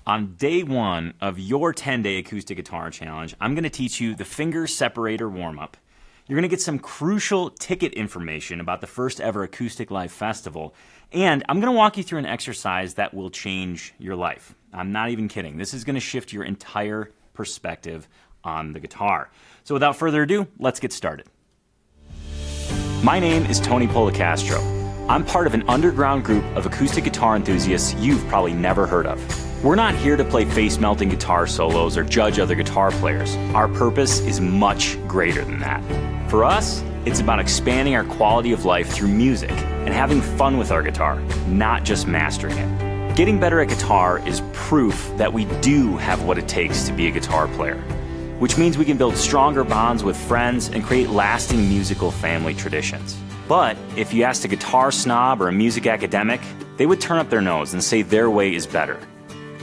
On day one of your 10-day acoustic guitar challenge, I'm going to teach you the finger separator warm-up. You're going to get some crucial ticket information about the first ever Acoustic Live Festival, and I'm going to walk you through an exercise that will change your life. I'm not even kidding. This is going to shift your entire perspective on the guitar. So without further ado, let's get started. My name is Tony Policastro. I'm part of an underground group of acoustic guitar enthusiasts you've probably never heard of. We're not here to play face-melting guitar solos or judge other guitar players. Our purpose is much greater than that. For us, it's about expanding our quality of life through music and having fun with our guitar, not just mastering it. Getting better at guitar is proof that we do have what it takes to be a guitar player, which means we can build stronger bonds with friends and create lasting musical family traditions. But if you asked a guitar snob or a music academic, they would turn up their nose and say their way is better.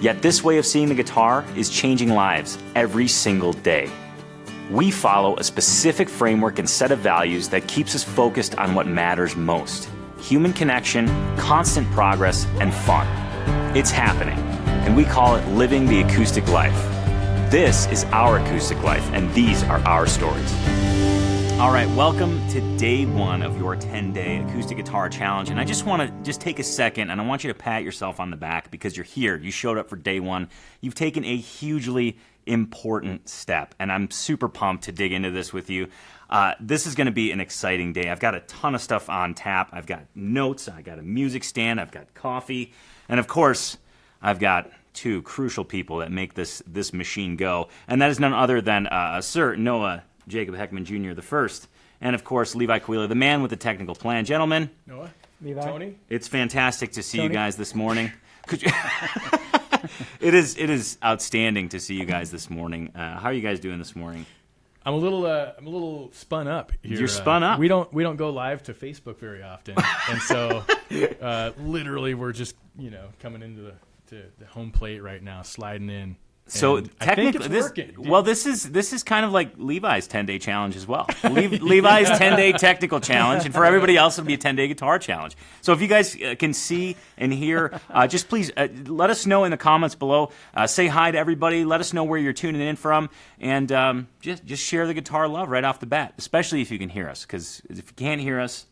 Yet this way of seeing the guitar is changing lives every single day. We follow a specific framework and set of values that keeps us focused on what matters most: human connection, constant progress, and fun. It's happening, and we call it living the acoustic life. This is our acoustic life, and these are our stories. All right, welcome to day one of your 10-day acoustic guitar challenge. And I just want to take a second, and I want you to pat yourself on the back because you're here. You showed up for day one. You've taken a hugely important step, and I'm super pumped to dig into this with you. This is going to be an exciting day. I've got a ton of stuff on tap. I've got notes. I've got a music stand. I've got coffee. And, of course, I've got two crucial people that make this machine go. And that is none other than Sir Noah Jacob Heckman Jr. the first, and of course Levi Coelho, the man with the technical plan. Gentlemen, Noah, Levi, Tony, it's fantastic to see Tony. you guys this morning. Could you it is outstanding to see you guys this morning. How are you guys doing this morning? I'm a little spun up here. You're spun up. We don't go live to Facebook very often, and so literally we're just coming into the home plate right now, sliding in. So And technically, this is kind of like Levi's 10-day challenge as well. Levi's 10-day technical challenge, and for everybody else, it'll be a 10-day guitar challenge. So if you guys can see and hear, just please let us know in the comments below. Say hi to everybody. Let us know where you're tuning in from, and just share the guitar love right off the bat, especially if you can hear us. Because if you can't hear us,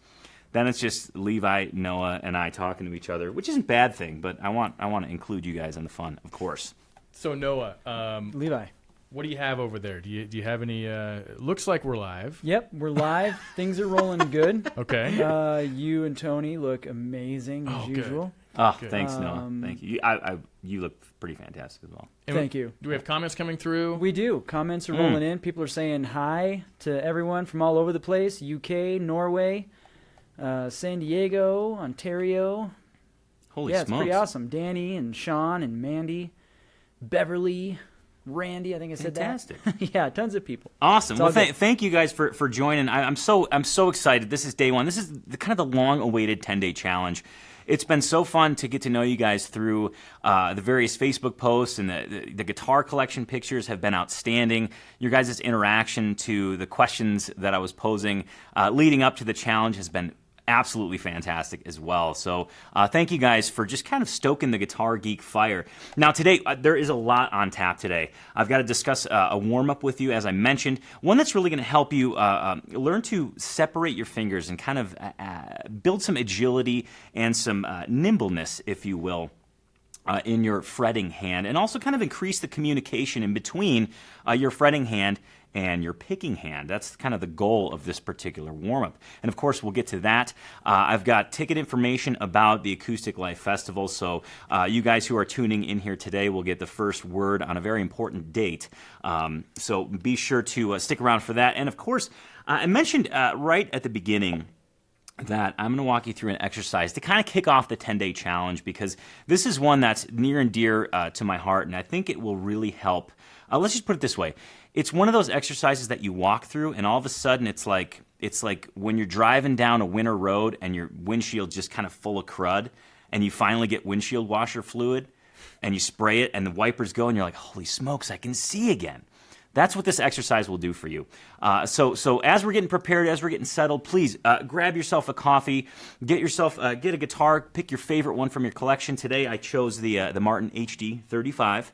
then it's just Levi, Noah, and I talking to each other, which isn't a bad thing. But I want to include you guys in the fun, of course. So Noah, Levi. what do you have over there? Do you have any? Looks like we're live. Yep, we're live. Things are rolling good. Okay. You and Tony look amazing as good. usual. Oh, Good. thanks, Noah. Thank you. You look pretty fantastic as well. And Thank you. Do we have comments coming through? We do. Comments are rolling in. People are saying hi to everyone from all over the place: UK, Norway, San Diego, Ontario. Holy yeah, smokes. it's pretty awesome. Danny and Sean and Mandy, Beverly, Randy. I think I said Fantastic. that. Yeah, tons of people. Awesome. It's all Well, good. thank you guys for joining. I'm so excited. This is day one. This is kind of the long-awaited 10-day challenge. It's been so fun to get to know you guys through the various Facebook posts, and the guitar collection pictures have been outstanding. Your guys' interaction to the questions that I was posing leading up to the challenge has been absolutely fantastic as well. So thank you guys for just kind of stoking the guitar geek fire. Now today, there is a lot on tap today. I've got to discuss a warm-up with you, as I mentioned, one that's really going to help you learn to separate your fingers and kind of build some agility and some nimbleness, if you will, in your fretting hand, and also kind of increase the communication in between your fretting hand and your picking hand. That's kind of the goal of this particular warm-up. And of course, we'll get to that. I've got ticket information about the Acoustic Live Festival, so you guys who are tuning in here today will get the first word on a very important date. So be sure to stick around for that. And of course, I mentioned right at the beginning that I'm going to walk you through an exercise to kind of kick off the 10-day challenge, because this is one that's near and dear to my heart, and I think it will really help. Let's just put it this way. It's one of those exercises that you walk through, and all of a sudden it's like when you're driving down a winter road and your windshield's just kind of full of crud, and you finally get windshield washer fluid, and you spray it, and the wipers go, and you're like, holy smokes, I can see again. That's what this exercise will do for you. So as we're getting prepared, as we're getting settled, please grab yourself a coffee, get a guitar, pick your favorite one from your collection. Today I chose the Martin HD 35.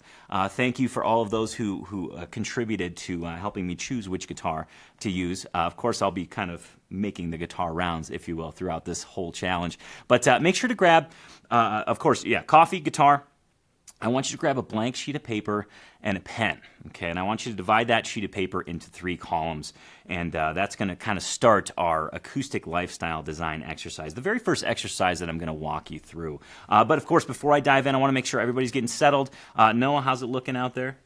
Thank you for all of those who contributed to helping me choose which guitar to use. Of course, I'll be kind of making the guitar rounds, if you will, throughout this whole challenge. But make sure to grab, of course, coffee, guitar. I want you to grab a blank sheet of paper and a pen, okay? And I want you to divide that sheet of paper into 3 columns, and that's going to kind of start our acoustic lifestyle design exercise, the very first exercise that I'm going to walk you through. But of course, before I dive in, I want to make sure everybody's getting settled. Noah, how's it looking out there?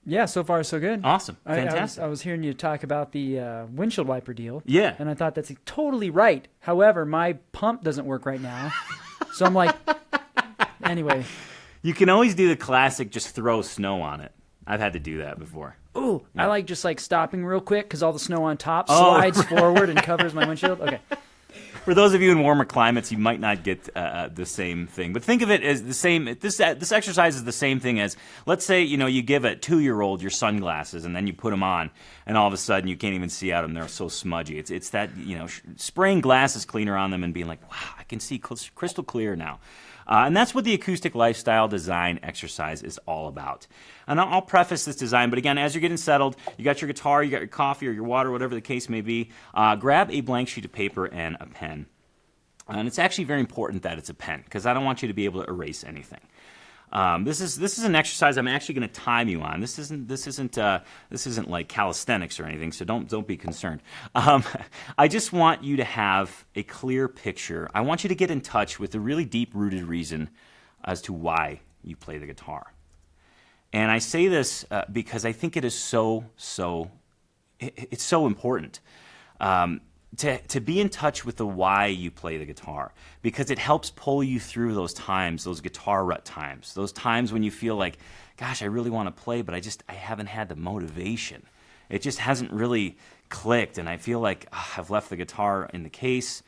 Yeah, so far so good. Awesome, fantastic. I was hearing you talk about the windshield wiper deal. Yeah. And I thought that's totally right. However, my pump doesn't work right now. So I'm like, anyway. You can always do the classic, just throw snow on it. I've had to do that before. Ooh, Yeah. I like just like stopping real quick because all the snow on top slides forward and covers my windshield. Okay. For those of you in warmer climates, you might not get the same thing. But think of it as the same. This exercise is the same thing as, let's say, you give a 2-year-old your sunglasses and then you put them on, and all of a sudden you can't even see out of them. They're so smudgy. It's that, spraying glasses cleaner on them and being like, wow, I can see crystal clear now. And that's what the acoustic lifestyle design exercise is all about. And I'll preface this design, but again, as you're getting settled, you got your guitar, you got your coffee or your water, whatever the case may be, grab a blank sheet of paper and a pen. And it's actually very important that it's a pen, because I don't want you to be able to erase anything. This is an exercise I'm actually going to time you on. This isn't like calisthenics or anything, so don't be concerned. I just want you to have a clear picture. I want you to get in touch with the really deep-rooted reason as to why you play the guitar. And I say this because I think it is it's so important. To be in touch with the why you play the guitar, because it helps pull you through those times, those guitar rut times, those times when you feel like, gosh, I really want to play, but I haven't had the motivation. It just hasn't really clicked, and I feel like I've left the guitar in the case.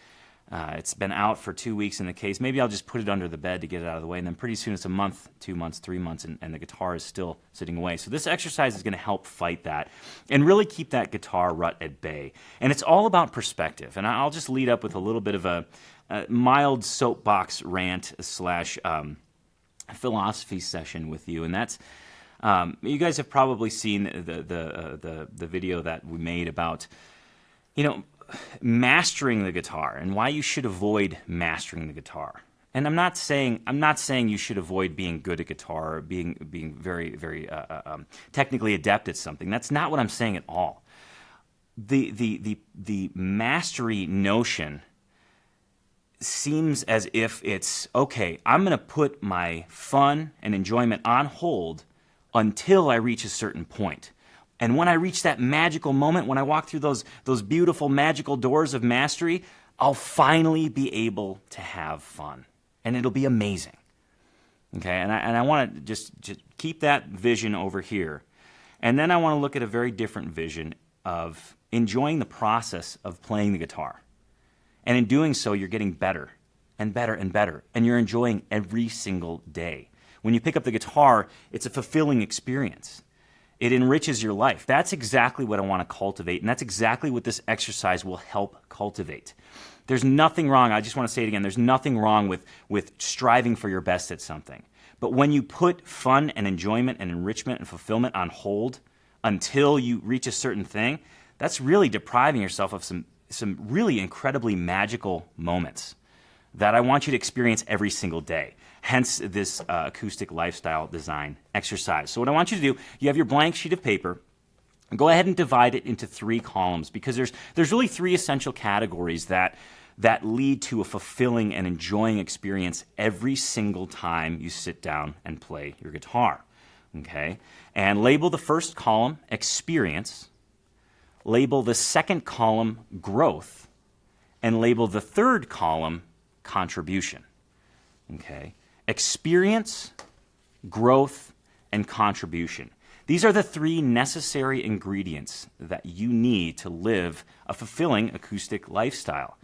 It's been out for 2 weeks in the case. Maybe I'll just put it under the bed to get it out of the way, and then pretty soon it's a month, 2 months, 3 months, and the guitar is still sitting away. So this exercise is going to help fight that and really keep that guitar rut at bay. And it's all about perspective. And I'll just lead up with a little bit of a mild soapbox rant / philosophy session with you, and that's you guys have probably seen the video that we made about mastering the guitar and why you should avoid mastering the guitar. And I'm not saying you should avoid being good at guitar or being very very technically adept at something. That's not what I'm saying at all. The mastery notion seems as if it's okay, I'm going to put my fun and enjoyment on hold until I reach a certain point. And when I reach that magical moment, when I walk through those beautiful magical doors of mastery, I'll finally be able to have fun. And it'll be amazing. Okay, and I want to just keep that vision over here. And then I want to look at a very different vision of enjoying the process of playing the guitar. And in doing so, you're getting better and better and better. And you're enjoying every single day. When you pick up the guitar, it's a fulfilling experience. It enriches your life. That's exactly what I want to cultivate, and that's exactly what this exercise will help cultivate. There's nothing wrong, I just want to say it again, there's nothing wrong with striving for your best at something. But when you put fun and enjoyment and enrichment and fulfillment on hold until you reach a certain thing, that's really depriving yourself of some really incredibly magical moments that I want you to experience every single day. Hence this acoustic lifestyle design exercise. So what I want you to do, you have your blank sheet of paper. Go ahead and divide it into 3 columns, because there's really 3 essential categories that lead to a fulfilling and enjoying experience every single time you sit down and play your guitar. Okay? And label the first column experience, label the second column growth, and label the third column contribution. Okay? Experience, growth, and contribution. These are the 3 necessary ingredients that you need to live a fulfilling acoustic lifestyle.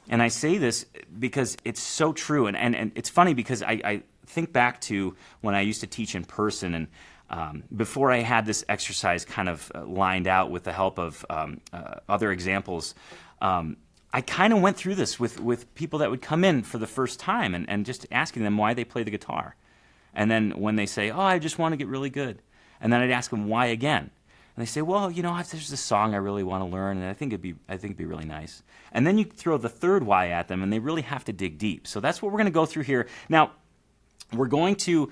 And I say this because it's so true. And it's funny because I think back to when I used to teach in person, and Before I had this exercise kind of lined out with the help of other examples, I kind of went through this with people that would come in for the first time and just asking them why they play the guitar. And then when they say, oh, I just want to get really good. And then I'd ask them why again. And they say, well, there's this song I really want to learn, and I think it'd be really nice. And then you throw the third why at them, and they really have to dig deep. So that's what we're going to go through here. Now, I'm going to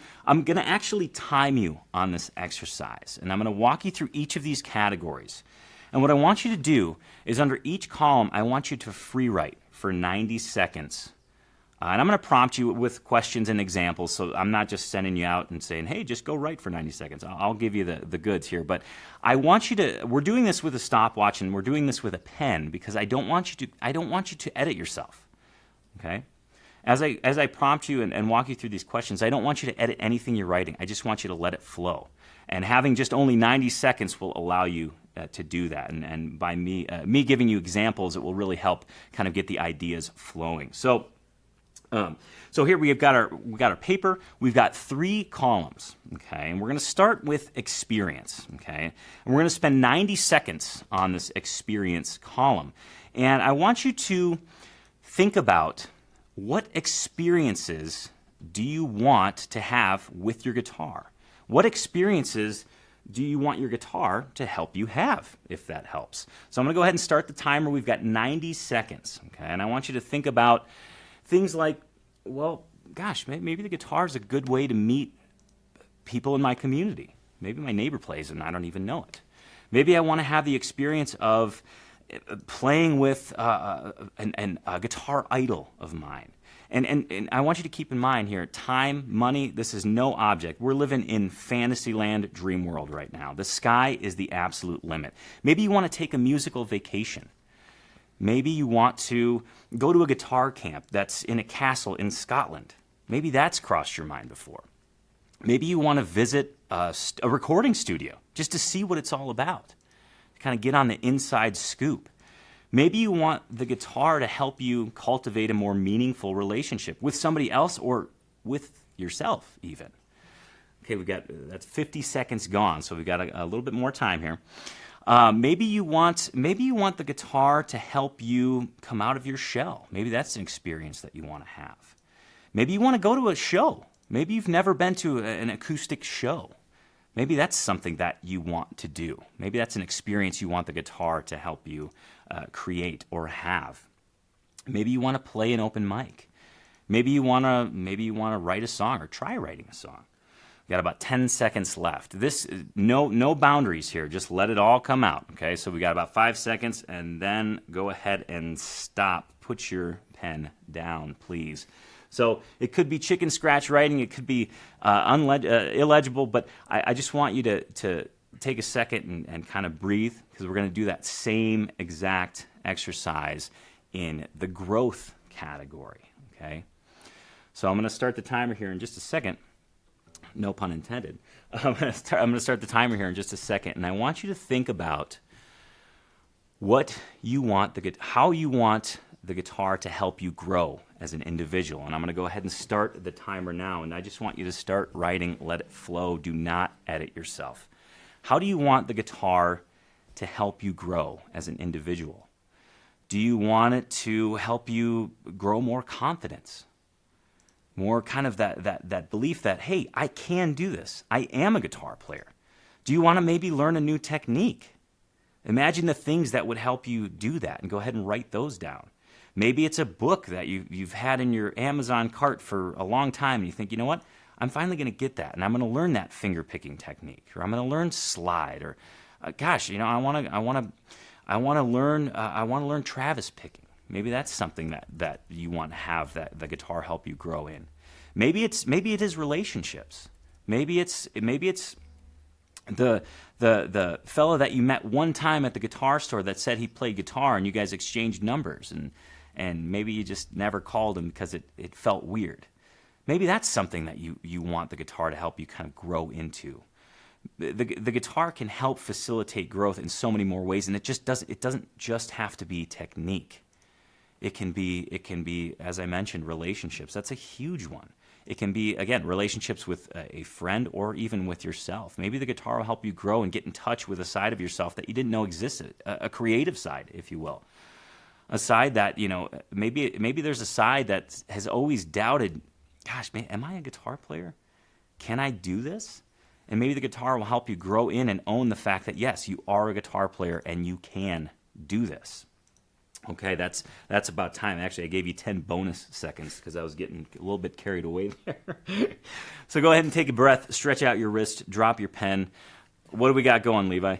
actually time you on this exercise, and I'm going to walk you through each of these categories. And what I want you to do is under each column, I want you to free write for 90 seconds. And I'm going to prompt you with questions and examples, so I'm not just sending you out and saying, hey, just go write for 90 seconds. I'll give you the goods here. But I want you to, we're doing this with a stopwatch, and we're doing this with a pen because I don't want you to edit yourself, okay? As I prompt you and walk you through these questions, I don't want you to edit anything you're writing. I just want you to let it flow. And having just only 90 seconds will allow you to do that. And by me giving you examples, it will really help kind of get the ideas flowing. So here we've got our paper. We've got 3 columns, okay? And we're going to start with experience, okay? And we're going to spend 90 seconds on this experience column. And I want you to think about what experiences do you want to have with your guitar? What experiences do you want your guitar to help you have, if that helps? So I'm going to go ahead and start the timer. We've got 90 seconds, okay? And I want you to think about things like, well, gosh, maybe the guitar is a good way to meet people in my community. Maybe my neighbor plays and I don't even know it. Maybe I want to have the experience of playing with a guitar idol of mine. And I want you to keep in mind here, time, money, this is no object. We're living in Fantasyland dream world right now. The sky is the absolute limit. Maybe you want to take a musical vacation. Maybe you want to go to a guitar camp that's in a castle in Scotland. Maybe that's crossed your mind before. Maybe you want to visit a recording studio just to see what it's all about, to kind of get on the inside scoop. Maybe you want the guitar to help you cultivate a more meaningful relationship with somebody else or with yourself even. Okay, that's 50 seconds gone, so we've got a little bit more time here. Maybe you want the guitar to help you come out of your shell. Maybe that's an experience that you want to have. Maybe you want to go to a show. Maybe you've never been to an acoustic show. Maybe that's something that you want to do. Maybe that's an experience you want the guitar to help you create or have. Maybe you want to play an open mic. Maybe you want to write a song or try writing a song. We've got about 10 seconds left. No boundaries here. Just let it all come out. Okay, so we got about 5 seconds, and then go ahead and stop. Put your pen down, please. So it could be chicken scratch writing. It could be illegible, but I just want you to take a second and kind of breathe, because we're going to do that same exact exercise in the growth category, okay? So I'm going to start the timer here in just a second. No pun intended. I'm going to start the timer here in just a second, and I want you to think about what you want how you want the guitar to help you grow as an individual. And I'm going to go ahead and start the timer now, and I just want you to start writing. Let it flow. Do not edit yourself. How do you want the guitar to help you grow as an individual? Do you want it to help you grow more confidence? More kind of that belief that, hey, I can do this. I am a guitar player. Do you want to maybe learn a new technique? Imagine the things that would help you do that, and go ahead and write those down. Maybe it's a book that you've had in your Amazon cart for a long time, and you think, you know what? I'm finally going to get that, and I'm going to learn that finger picking technique, or I'm going to learn slide, or I want to learn Travis picking. Maybe that's something that you want to have that the guitar help you grow in. Maybe it is relationships. Maybe it's the fellow that you met one time at the guitar store that said he played guitar, and you guys exchanged numbers, and maybe you just never called him because it felt weird. Maybe that's something that you want the guitar to help you kind of grow into. The guitar can help facilitate growth in so many more ways, and it doesn't just have to be technique. It can be, as I mentioned, relationships. That's a huge one. It can be, again, relationships with a friend or even with yourself. Maybe the guitar will help you grow and get in touch with a side of yourself that you didn't know existed, a creative side, if you will. A side that, maybe there's a side that has always doubted, gosh, man, am I a guitar player? Can I do this? And maybe the guitar will help you grow in and own the fact that, yes, you are a guitar player and you can do this. Okay, that's about time. Actually, I gave you 10 bonus seconds because I was getting a little bit carried away there. So go ahead and take a breath, stretch out your wrist, drop your pen. What do we got going, Levi?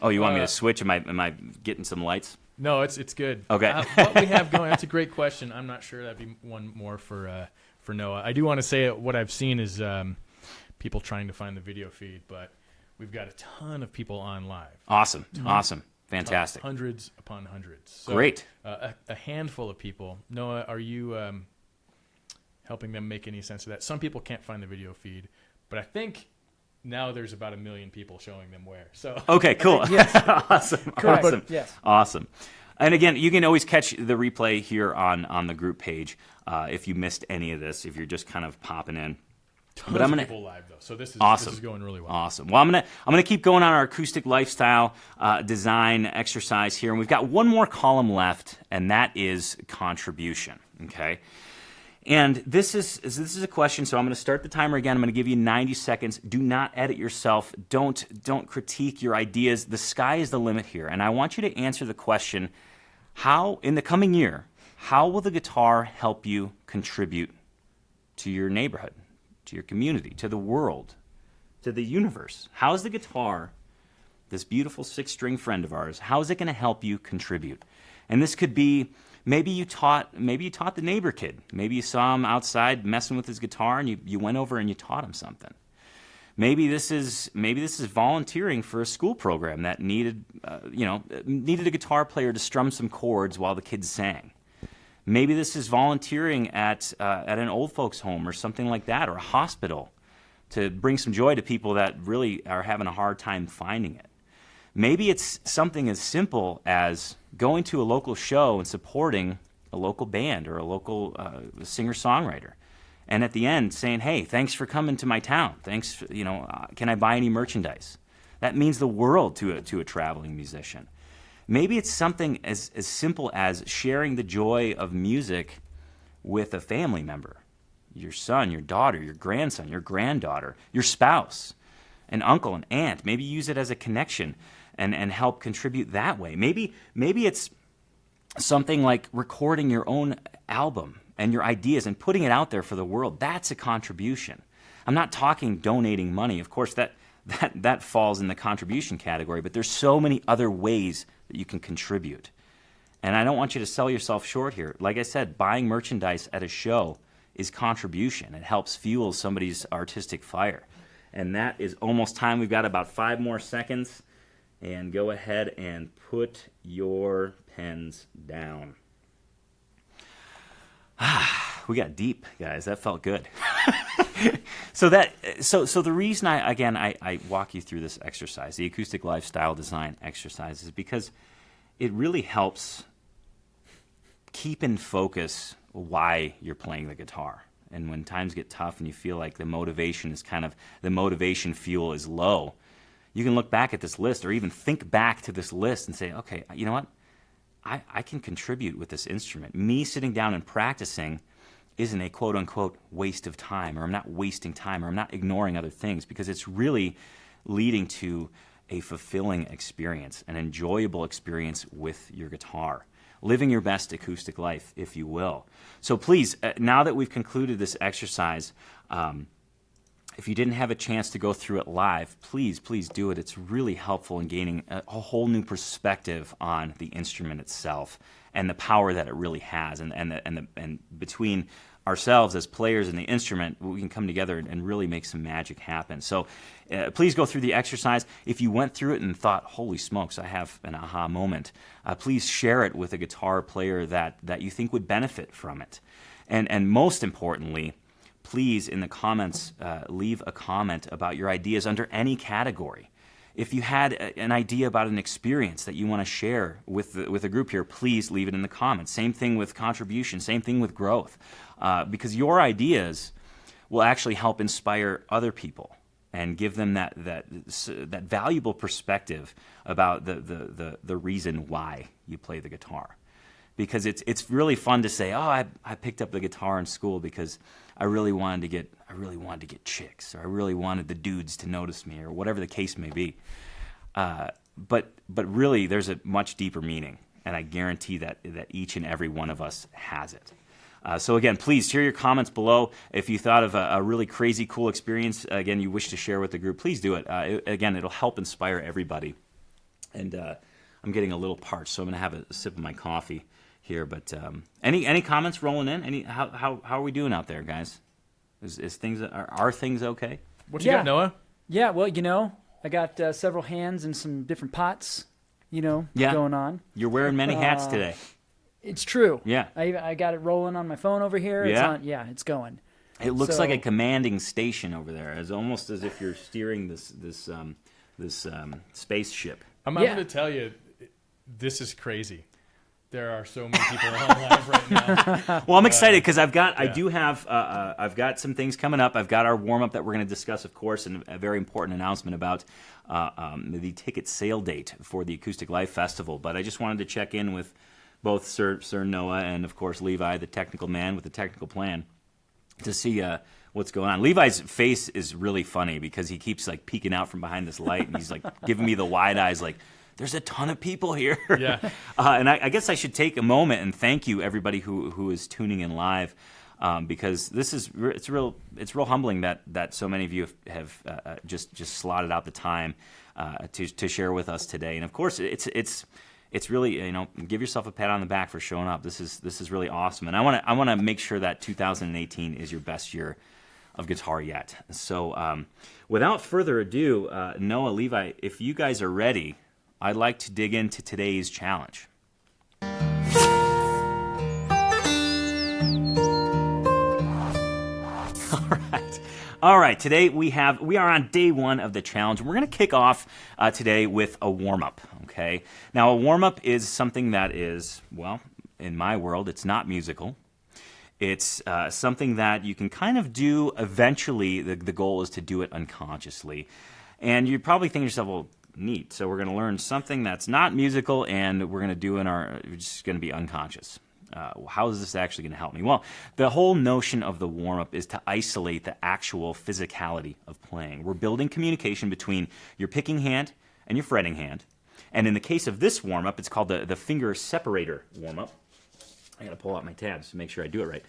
Oh, you want me to switch? Am I getting some lights? No, it's good. Okay. What we have going, that's a great question. I'm not sure that'd be one more for Noah. I do want to say what I've seen is people trying to find the video feed, but we've got a ton of on on live. Awesome. Fantastic. Hundreds upon hundreds. So, great. A handful of people. Noah, are you helping them make any sense of that? Some people can't find the video feed, but I think now there's about 1 million people showing them where. So okay, cool. Yes. Awesome. Correct. Awesome. Yes. Awesome. And again, you can always catch the replay here on the group page if you missed any of this, if you're just kind of popping in. Tons of people live though, so this is awesome. This is going really well. Awesome. Well, I'm gonna keep going on our acoustic lifestyle design exercise here, and we've got one more column left, and that is contribution. Okay. And this is a question, so I'm going to start the timer again. I'm going to give you 90 seconds. Do not edit yourself. Don't critique your ideas. The sky is the limit here, and I want you to answer the question: how in the coming year, how will the guitar help you contribute to your neighborhood, to your community, to the world, to the universe? How is the guitar, this beautiful 6-string friend of ours, how is it going to help you contribute? And this could be maybe you taught the neighbor kid. Maybe you saw him outside messing with his guitar, and you went over and you taught him something. Maybe this is volunteering for a school program that needed a guitar player to strum some chords while the kids sang. Maybe this is volunteering at an old folks home or something like that, or a hospital, to bring some joy to people that really are having a hard time finding it. Maybe it's something as simple as going to a local show and supporting a local band or a local singer-songwriter, and at the end saying, "Hey, thanks for coming to my town. Thanks, can I buy any merchandise?" That means the world to a traveling musician. Maybe it's something as simple as sharing the joy of music with a family member, your son, your daughter, your grandson, your granddaughter, your spouse, an uncle, an aunt. Maybe use it as a connection and help contribute that way. Maybe it's something like recording your own album and your ideas and putting it out there for the world. That's a contribution. I'm not talking donating money. Of course, that falls in the contribution category, but there's so many other ways that you can contribute. And I don't want you to sell yourself short here. Like I said, buying merchandise at a show is contribution. It helps fuel somebody's artistic fire. And that is almost time. We've got about 5 more seconds. And go ahead and put your pens down. We got deep, guys. That felt good. So the reason I walk you through this exercise, the acoustic lifestyle design exercise, is because it really helps keep in focus why you're playing the guitar. And when times get tough and you feel like the motivation fuel is low, you can look back at this list or even think back to this list and say, okay, you know what? I can contribute with this instrument. Me sitting down and practicing isn't a quote-unquote waste of time, or I'm not wasting time, or I'm not ignoring other things, because it's really leading to a fulfilling experience, an enjoyable experience with your guitar, living your best acoustic life, if you will. So please, now that we've concluded this exercise, if you didn't have a chance to go through it live, please do it. It's really helpful in gaining a whole new perspective on the instrument itself and the power that it really has. And between ourselves as players and the instrument, we can come together and really make some magic happen. So please go through the exercise. If you went through it and thought, holy smokes, I have an aha moment, please share it with a guitar player that you think would benefit from it. And most importantly, please, in the comments, leave a comment about your ideas under any category. If you had an idea about an experience that you want to share with a group here, please leave it in the comments. Same thing with contribution, same thing with growth. Because your ideas will actually help inspire other people and give them that valuable perspective about the reason why you play the guitar. Because it's really fun to say, oh, I picked up the guitar in school because I really wanted to get chicks, or I really wanted the dudes to notice me, or whatever the case may be. But really, there's a much deeper meaning, and I guarantee that each and every one of us has it. So again, please share your comments below. If you thought of a really crazy, cool experience, again, you wish to share with the group, please do it. Again, it'll help inspire everybody. And I'm getting a little parched, so I'm going to have a sip of my coffee here. But any comments rolling in? How are we doing out there, guys? Are things okay? What you got, Noah? Yeah, well, I got several hands and some different pots, going on. You're wearing many hats today. It's true. Yeah. I got it rolling on my phone over here. Yeah. It's going. It looks like a commanding station over there, almost as if you're steering this spaceship. I'm going to tell you, this is crazy. There are so many people on live right now. Well, I'm excited because I've got some things coming up. I've got our warm-up that we're going to discuss, of course, and a very important announcement about the ticket sale date for the Acoustic Live Festival. But I just wanted to check in with both Sir Noah and, of course, Levi, the technical man with the technical plan, to see what's going on. Levi's face is really funny because he keeps peeking out from behind this light, and he's giving me the wide eyes there's a ton of people here. Yeah. And I guess I should take a moment and thank you, everybody who is tuning in live, because it's real humbling that so many of you have just slotted out the time to share with us today. And of course, it's really, give yourself a pat on the back for showing up. This is really awesome, and I want to make sure that 2018 is your best year of guitar yet. So without further ado, Noah, Levi, if you guys are ready, I'd like to dig into today's challenge. All right. Today we are on day 1 of the challenge. We're going to kick off today with a warm-up. Okay. Now, a warm-up is something that is, well, in my world, it's not musical. It's something that you can kind of do eventually. The goal is to do it unconsciously, and you probably think to yourself, well, neat. So we're going to learn something that's not musical, and we're going to do we're just going to be unconscious. How is this actually going to help me? Well, the whole notion of the warm-up is to isolate the actual physicality of playing. We're building communication between your picking hand and your fretting hand. And in the case of this warm-up, it's called the finger separator warm-up. I got to pull out my tabs to make sure I do it right.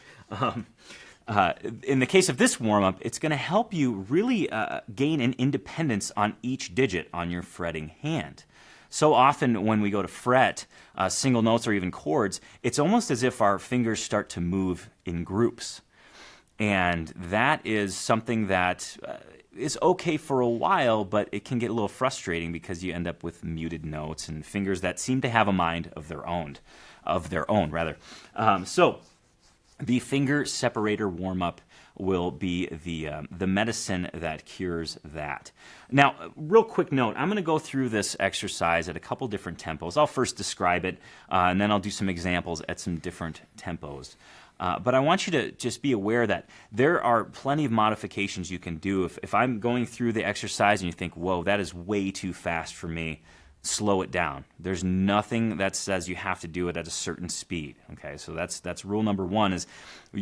In the case of this warm-up, it's going to help you really gain an independence on each digit on your fretting hand. So often when we go to fret single notes or even chords, it's almost as if our fingers start to move in groups. And that is something that is okay for a while, but it can get a little frustrating because you end up with muted notes and fingers that seem to have a mind of their own. So the finger separator warm-up will be the medicine that cures that. Now, real quick note, I'm going to go through this exercise at a couple different tempos. I'll first describe it, and then I'll do some examples at some different tempos. But I want you to just be aware that there are plenty of modifications you can do. If I'm going through the exercise and you think, whoa, that is way too fast for me, slow it down. There's nothing that says you have to do it at a certain speed. Okay, so that's rule number 1 is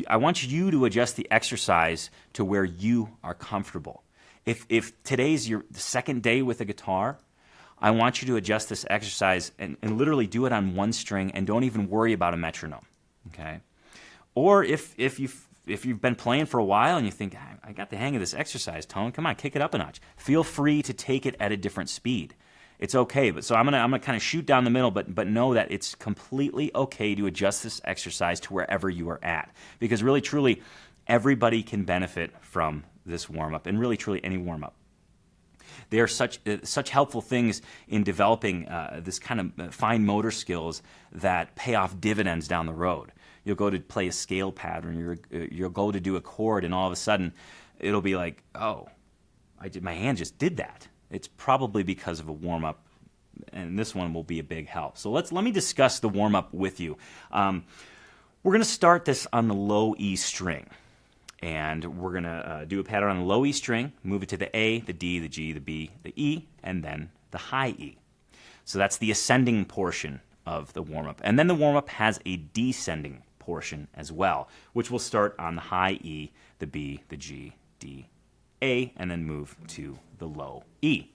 I want you to adjust the exercise to where you are comfortable. If today's your second day with a guitar, I want you to adjust this exercise and literally do it on one string and don't even worry about a metronome. Okay? Or if you've been playing for a while and you think, I got the hang of this exercise, Tone, come on, kick it up a notch. Feel free to take it at a different speed. It's okay, but so I'm gonna kind of shoot down the middle, but know that it's completely okay to adjust this exercise to wherever you are at, because really, truly, everybody can benefit from this warm-up, and really, truly, any warm-up. They are such helpful things in developing this kind of fine motor skills that pay off dividends down the road. You'll go to play a scale pattern, you'll go to do a chord, and all of a sudden, it'll be like, oh, my hand just did that. It's probably because of a warm-up, and this one will be a big help. So let me discuss the warm-up with you. We're going to start this on the low E string. And we're going to do a pattern on the low E string, move it to the A, the D, the G, the B, the E, and then the high E. So that's the ascending portion of the warm-up. And then the warm-up has a descending portion as well, which will start on the high E, the B, the G, D, A, and then move to the low E.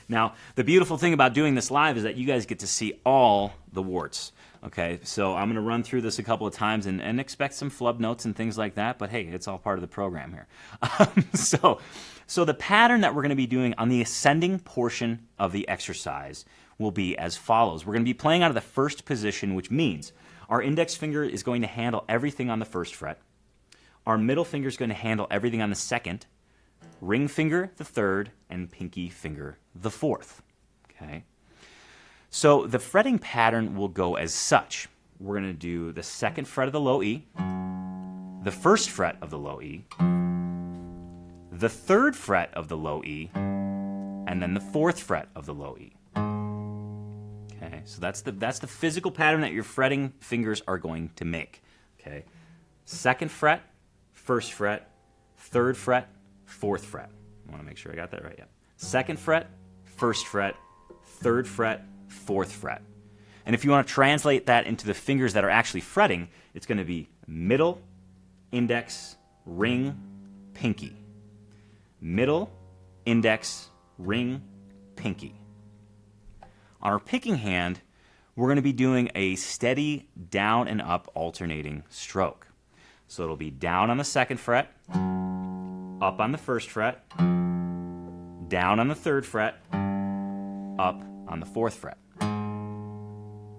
Now, the beautiful thing about doing this live is that you guys get to see all the warts. Okay, so I'm going to run through this a couple of times and expect some flub notes and things like that, but hey, it's all part of the program here. So the pattern that we're going to be doing on the ascending portion of the exercise will be as follows. We're going to be playing out of the first position, which means our index finger is going to handle everything on the first fret. Our middle finger is going to handle everything on the second, ring finger the third, and pinky finger the fourth. Okay. So the fretting pattern will go as such. We're going to do the second fret of the low E, the first fret of the low E, the third fret of the low E, and then the fourth fret of the low E. Okay, so that's the physical pattern that your fretting fingers are going to make. Okay, second fret, first fret, third fret, fourth fret. I want to make sure I got that right. Yeah. Second fret, first fret, third fret, fourth fret. And if you want to translate that into the fingers that are actually fretting, it's going to be middle, index, ring, pinky. Middle, index, ring, pinky. On our picking hand, we're going to be doing a steady down and up alternating stroke. So it'll be down on the second fret, up on the first fret, down on the third fret, up on the fourth fret.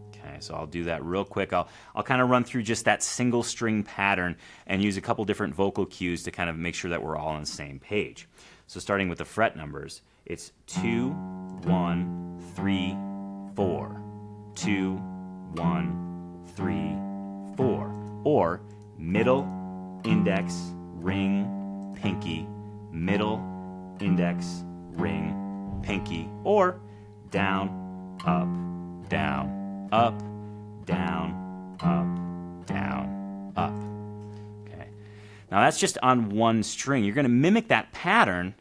Okay, so I'll do that real quick. I'll kind of run through just that single string pattern and use a couple different vocal cues to kind of make sure that we're all on the same page. So starting with the fret numbers, it's 2, 1, 3, 4. 2, 1, 3, 4. Or middle, index, ring, pinky, middle, index, ring, pinky, or down, up, down, up, down, up, down, up. Okay. Now that's just on one string. You're going to mimic that pattern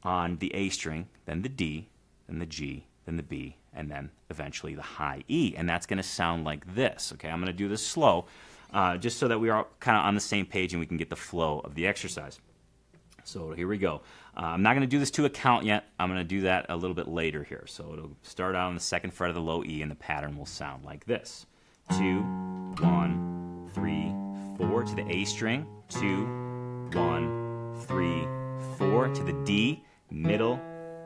on the A string, then the D, then the G, then the B, and then eventually the high E. And that's going to sound like this. Okay, I'm going to do this slow, just so that we are kind of on the same page and we can get the flow of the exercise. So here we go. I'm not going to do this to a count yet. I'm going to do that a little bit later here. So it'll start out on the second fret of the low E, and the pattern will sound like this. 2, 1, 3, 4 to the A string. 2, 1, 3, 4 to the D, middle,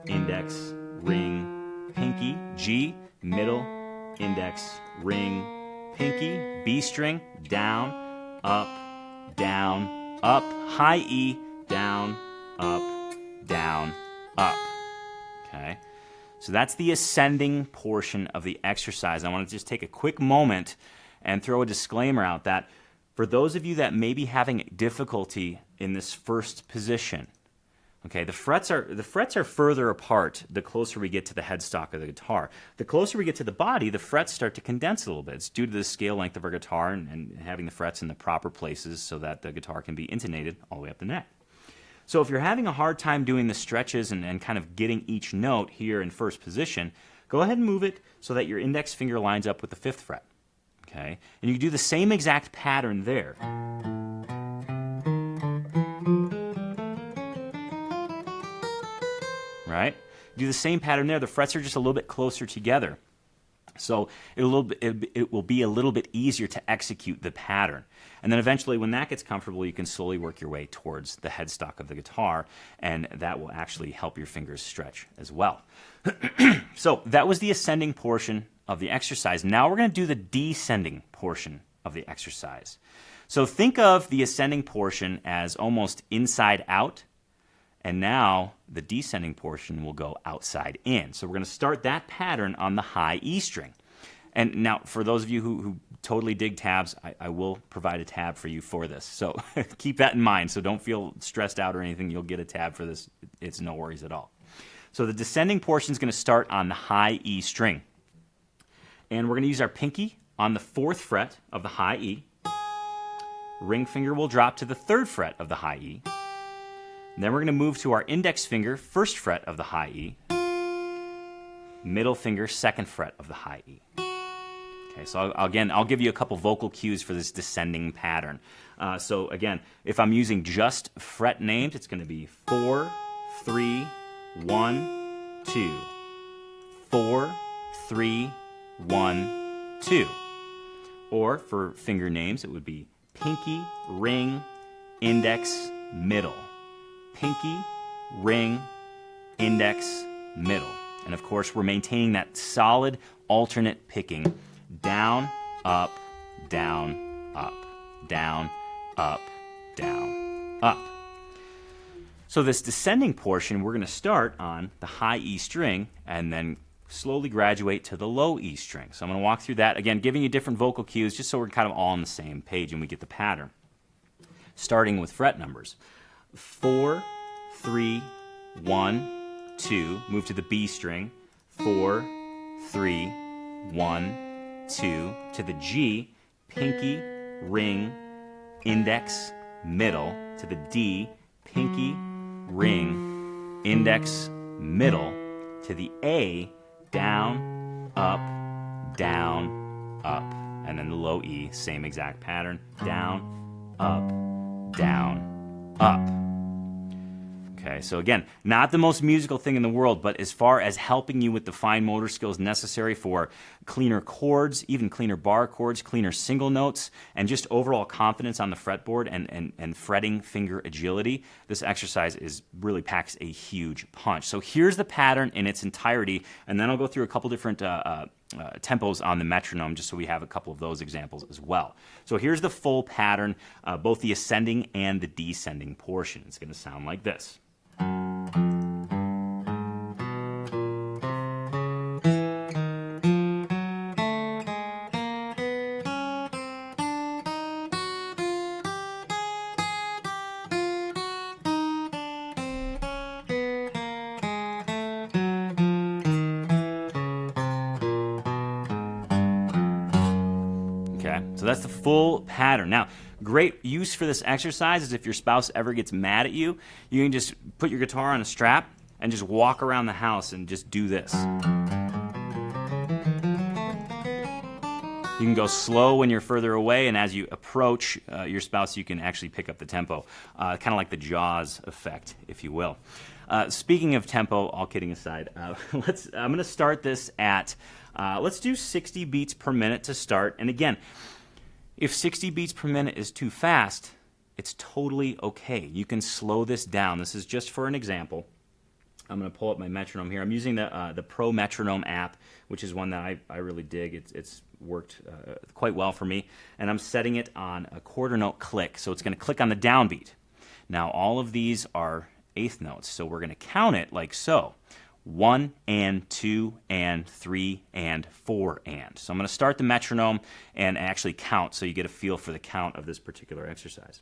index, ring, pinky. G, middle, index, ring, pinky. B string, down, up, high E, down, up, okay? So that's the ascending portion of the exercise. I want to just take a quick moment and throw a disclaimer out that for those of you that may be having difficulty in this first position, okay, the frets are further apart the closer we get to the headstock of the guitar. The closer we get to the body, the frets start to condense a little bit. It's due to the scale length of our guitar and having the frets in the proper places so that the guitar can be intonated all the way up the neck. So if you're having a hard time doing the stretches and kind of getting each note here in first position, go ahead and move it so that your index finger lines up with the 5th fret. Okay? And you can do the same exact pattern there. Right? Do the same pattern there. The frets are just a little bit closer together. So it will be a little bit easier to execute the pattern. And then eventually when that gets comfortable, you can slowly work your way towards the headstock of the guitar, and that will actually help your fingers stretch as well. So that was the ascending portion of the exercise. Now we're going to do the descending portion of the exercise. So think of the ascending portion as almost inside out, and now the descending portion will go outside in. So we're going to start that pattern on the high E string. And now, for those of you who totally dig tabs, I will provide a tab for you for this. So keep that in mind. So don't feel stressed out or anything. You'll get a tab for this. It's no worries at all. So the descending portion is going to start on the high E string. And we're going to use our pinky on the 4th fret of the high E. ring finger will drop to the 3rd fret of the high E. And then we're going to move to our index finger, 1st fret of the high E. Middle finger, 2nd fret of the high E. Okay, so I'll give you a couple vocal cues for this descending pattern. So again, if I'm using just fret names, it's going to be 4, 3, 1, 2. 4, 3, 1, 2. Or for finger names, it would be pinky, ring, index, middle. Pinky, ring, index, middle. And of course, we're maintaining that solid alternate picking. Down, up, down, up, down, up, down, up. So this descending portion, we're going to start on the high E string and then slowly graduate to the low E string. So I'm going to walk through that, again, giving you different vocal cues just so we're kind of all on the same page and we get the pattern. Starting with fret numbers. 4, 3, 1, 2. Move to the B string. 4, 3, 1, 2 to the G, pinky, ring, index, middle, to the D, pinky, ring, index, middle, to the A, down, up, and then the low E, same exact pattern, down, up. Okay, so again, not the most musical thing in the world, but as far as helping you with the fine motor skills necessary for cleaner chords, even cleaner bar chords, cleaner single notes, and just overall confidence on the fretboard and fretting finger agility, this exercise really packs a huge punch. So here's the pattern in its entirety, and then I'll go through a couple different tempos on the metronome just so we have a couple of those examples as well. So here's the full pattern, both the ascending and the descending portion. It's going to sound like this. Okay, so that's the full pattern. Now, great use for this exercise is if your spouse ever gets mad at you, you can just put your guitar on a strap and just walk around the house and just do this. You can go slow when you're further away, and as you approach your spouse, you can actually pick up the tempo, kind of like the Jaws effect, if you will. Speaking of tempo, all kidding aside, I'm going to start this at, let's do 60 beats per minute to start. And again, if 60 beats per minute is too fast, it's totally okay. You can slow this down. This is just for an example. I'm going to pull up my metronome here. I'm using the Pro Metronome app, which is one that I really dig. It's worked quite well for me. And I'm setting it on a quarter note click. So it's going to click on the downbeat. Now, all of these are eighth notes. So we're going to count it like so. 1 and 2 and 3 and 4 and. So I'm going to start the metronome and actually count so you get a feel for the count of this particular exercise.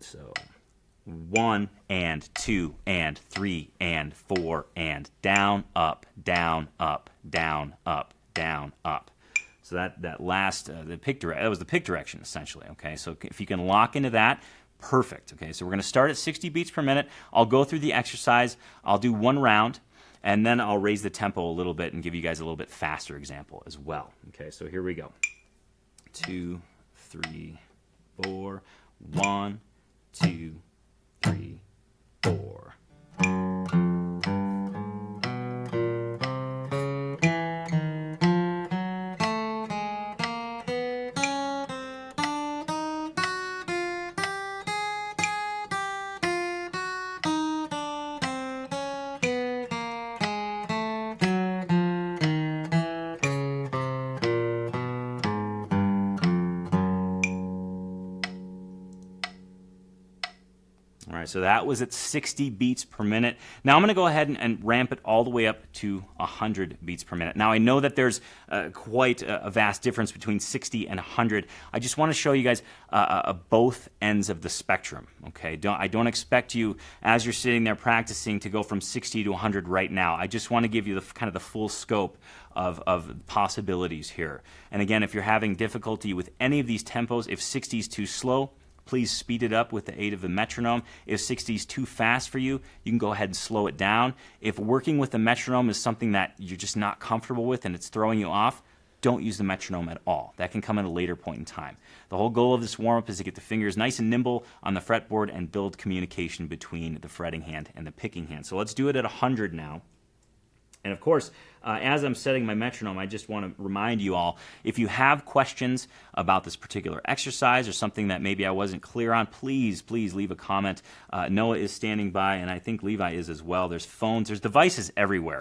So 1 and 2 and 3 and 4 and down, up, down, up, down, up, down, up. So that last, the pick that was the pick direction essentially, okay? So if you can lock into that, perfect, okay? So we're going to start at 60 beats per minute. I'll go through the exercise. I'll do one round, and then I'll raise the tempo a little bit and give you guys a little bit faster example as well. Okay, so here we go. 2, 3, 4, 1, 2, 3, 4. All right, so that was at 60 beats per minute. Now I'm going to go ahead and ramp it all the way up to 100 beats per minute. Now I know that there's quite a vast difference between 60 and 100. I just want to show you guys both ends of the spectrum. Okay, I don't expect you, as you're sitting there practicing, to go from 60 to 100 right now. I just want to give you the kind of the full scope of possibilities here. And again, if you're having difficulty with any of these tempos, if 60 is too slow, please speed it up with the aid of the metronome. If 60 is too fast for you, you can go ahead and slow it down. If working with the metronome is something that you're just not comfortable with and it's throwing you off, don't use the metronome at all. That can come at a later point in time. The whole goal of this warm-up is to get the fingers nice and nimble on the fretboard and build communication between the fretting hand and the picking hand. So let's do it at 100 now. And of course, as I'm setting my metronome, I just want to remind you all, if you have questions about this particular exercise or something that maybe I wasn't clear on, please leave a comment. Noah is standing by, and I think Levi is as well. There's phones, there's devices everywhere.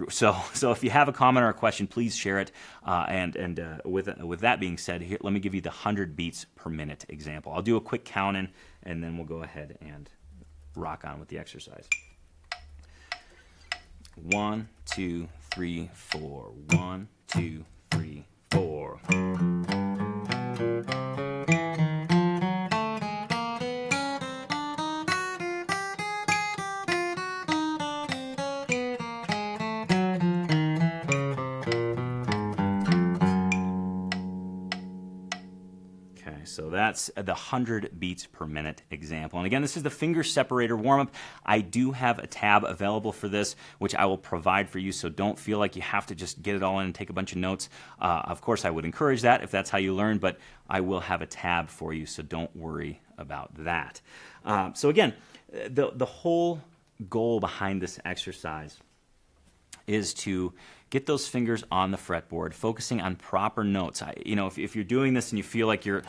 So if you have a comment or a question, please share it. With that being said, here, let me give you the 100 beats per minute example. I'll do a quick count in, and then we'll go ahead and rock on with the exercise. 1, 2, 3, 4. 1, 2, 3, 4. So that's the 100 beats per minute example. And again, this is the finger separator warm-up. I do have a tab available for this, which I will provide for you, so don't feel like you have to just get it all in and take a bunch of notes. Of course, I would encourage that if that's how you learn, but I will have a tab for you, so don't worry about that. So again, the whole goal behind this exercise is to get those fingers on the fretboard, focusing on proper notes. If you're doing this and you feel like you're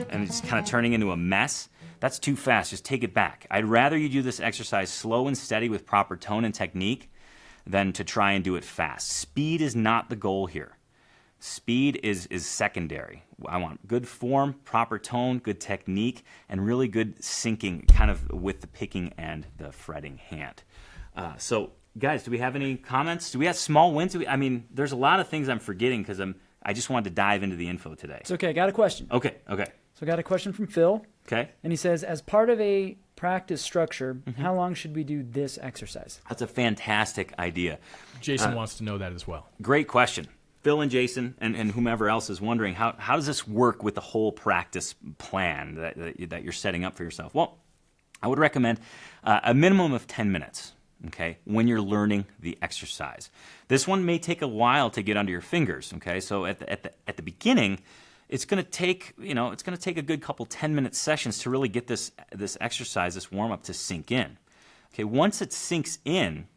and it's kind of turning into a mess, that's too fast. Just take it back. I'd rather you do this exercise slow and steady with proper tone and technique than to try and do it fast. Speed is not the goal here. Speed is secondary. I want good form, proper tone, good technique, and really good syncing kind of with the picking and the fretting hand. So, guys, do we have any comments? Do we have small wins? There's a lot of things I'm forgetting because I just wanted to dive into the info today. It's okay. I got a question. Okay. So I got a question from Phil. Okay. And he says, as part of a practice structure, how long should we do this exercise? That's a fantastic idea. Jason wants to know that as well. Great question. Phil and Jason and whomever else is wondering, how does this work with the whole practice plan that you're setting up for yourself? Well, I would recommend a minimum of 10 minutes. Okay, when you're learning the exercise. This one may take a while to get under your fingers, okay? So at the beginning, it's going to take, a good couple 10-minute sessions to really get this exercise, this warm-up to sink in. Okay, once it sinks in,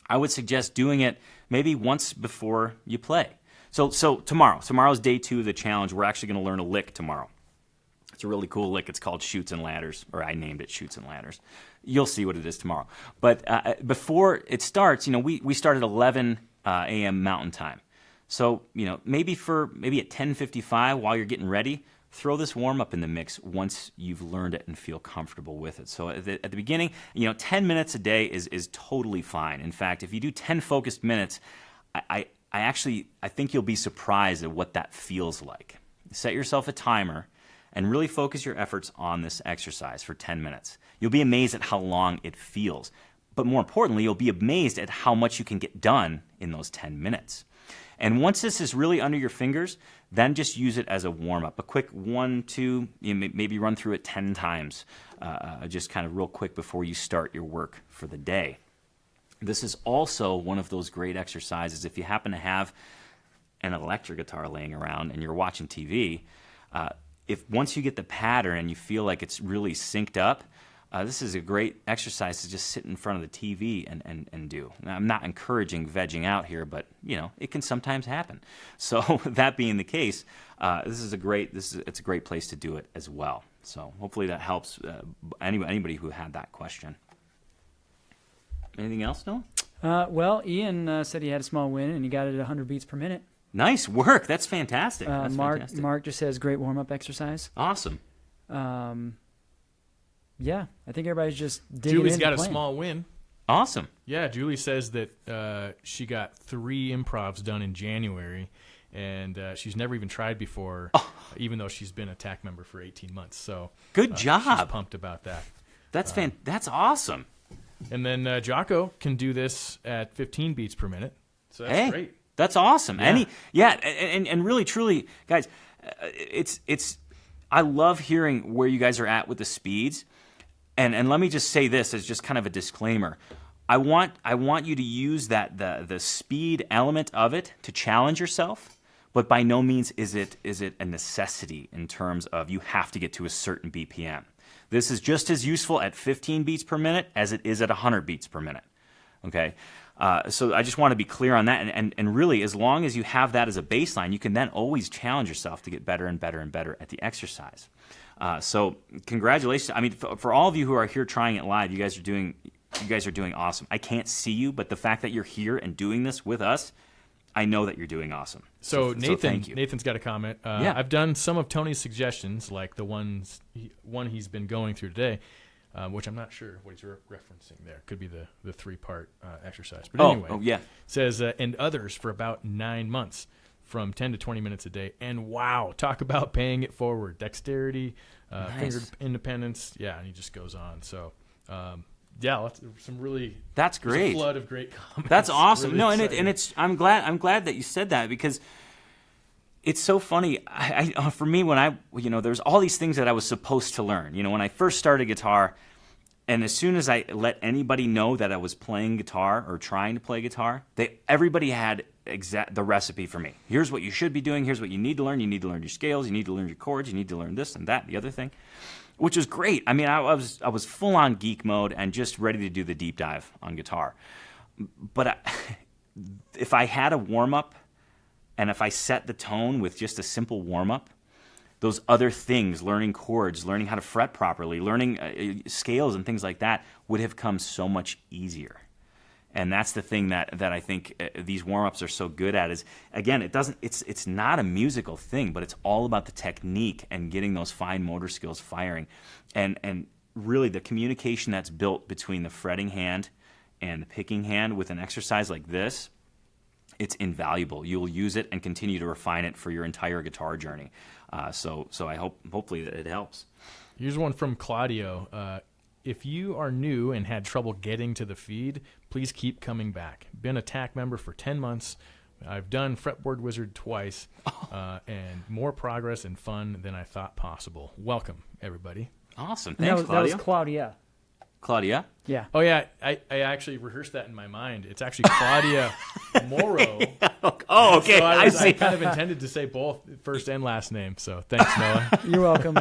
I would suggest doing it maybe once before you play. So tomorrow's day 2 of the challenge. We're actually going to learn a lick tomorrow. It's a really cool lick. It's called Chutes and Ladders, or I named it Chutes and Ladders. You'll see what it is tomorrow. But before it starts, we start at 11 a.m. Mountain Time. So, maybe at 10:55 while you're getting ready, throw this warm-up in the mix once you've learned it and feel comfortable with it. So at the beginning, 10 minutes a day is totally fine. In fact, if you do 10 focused minutes, I think you'll be surprised at what that feels like. Set yourself a timer and really focus your efforts on this exercise for 10 minutes. You'll be amazed at how long it feels. But more importantly, you'll be amazed at how much you can get done in those 10 minutes. And once this is really under your fingers, then just use it as a warm-up. A quick 1, 2, maybe run through it 10 times, just kind of real quick before you start your work for the day. This is also one of those great exercises. If you happen to have an electric guitar laying around and you're watching TV, if once you get the pattern and you feel like it's really synced up, this is a great exercise to just sit in front of the TV and do. Now, I'm not encouraging vegging out here, but it can sometimes happen. So that being the case, it's a great place to do it as well. So hopefully that helps anybody who had that question. Anything else, Noah? Well, Ian said he had a small win and he got it at 100 beats per minute. Nice work. That's fantastic. Mark just says great warm-up exercise. Awesome. Yeah, I think everybody's just digging Julie's into got a playing. small win. Awesome. Yeah, Julie says that she got 3 improvs done in January, and she's never even tried before, even though she's been a TAC member for 18 months. So Good she's job. pumped about that. That's awesome. And then Jocko can do this at 15 beats per minute. So that's Hey, great. that's awesome. And really, truly, guys, it's. I love hearing where you guys are at with the speeds, and let me just say this as just kind of a disclaimer. I want you to use the speed element of it to challenge yourself, but by no means is it a necessity in terms of you have to get to a certain BPM. This is just as useful at 15 beats per minute as it is at 100 beats per minute. Okay, so I just want to be clear on that, and really, as long as you have that as a baseline, you can then always challenge yourself to get better and better and better at the exercise. So congratulations! I mean, for all of you who are here trying it live, you guys are doing awesome. I can't see you, but the fact that you're here and doing this with us, I know that you're doing awesome. So thank you. Nathan's got a comment. Yeah. I've done some of Tony's suggestions, like the one he's been going through today, which I'm not sure what he's referencing there. Could be the 3-part exercise. But anyway, yeah. Says, and others for about 9 months, from 10 to 20 minutes a day. And wow, talk about paying it forward. Dexterity, finger independence. Yeah, and he just goes on. So, yeah, some really That's great. A flood of great comments. That's awesome. Really No, exciting. it's I'm glad that you said that, because it's so funny. For me, when there's all these things that I was supposed to learn. When I first started guitar, and as soon as I let anybody know that I was playing guitar or trying to play guitar, everybody had the recipe for me. Here's what you should be doing. Here's what you need to learn. You need to learn your scales. You need to learn your chords. You need to learn this and that, the other thing, which was great. I mean, I was full on geek mode and just ready to do the deep dive on guitar. But if I had a warm up, and if I set the tone with just a simple warm up, those other things, learning chords, learning how to fret properly, learning scales and things like that, would have come so much easier. And that's the thing that I think these warm-ups are so good at is, again, it's not a musical thing, but it's all about the technique and getting those fine motor skills firing. And really the communication that's built between the fretting hand and the picking hand with an exercise like this, it's invaluable. You'll use it and continue to refine it for your entire guitar journey. So I hopefully that it helps. Here's one from Claudio. If you are new and had trouble getting to the feed, please keep coming back. Been a TAC member for 10 months. I've done Fretboard Wizard twice, and more progress and fun than I thought possible. Welcome, everybody. Awesome. And Thanks, that was Claudia. Claudia. Claudia? Yeah. Oh, yeah, I actually rehearsed that in my mind. It's actually Claudia Morrow. Oh, okay. So I I see. kind of intended to say both first and last name, so thanks, Noah. You're welcome.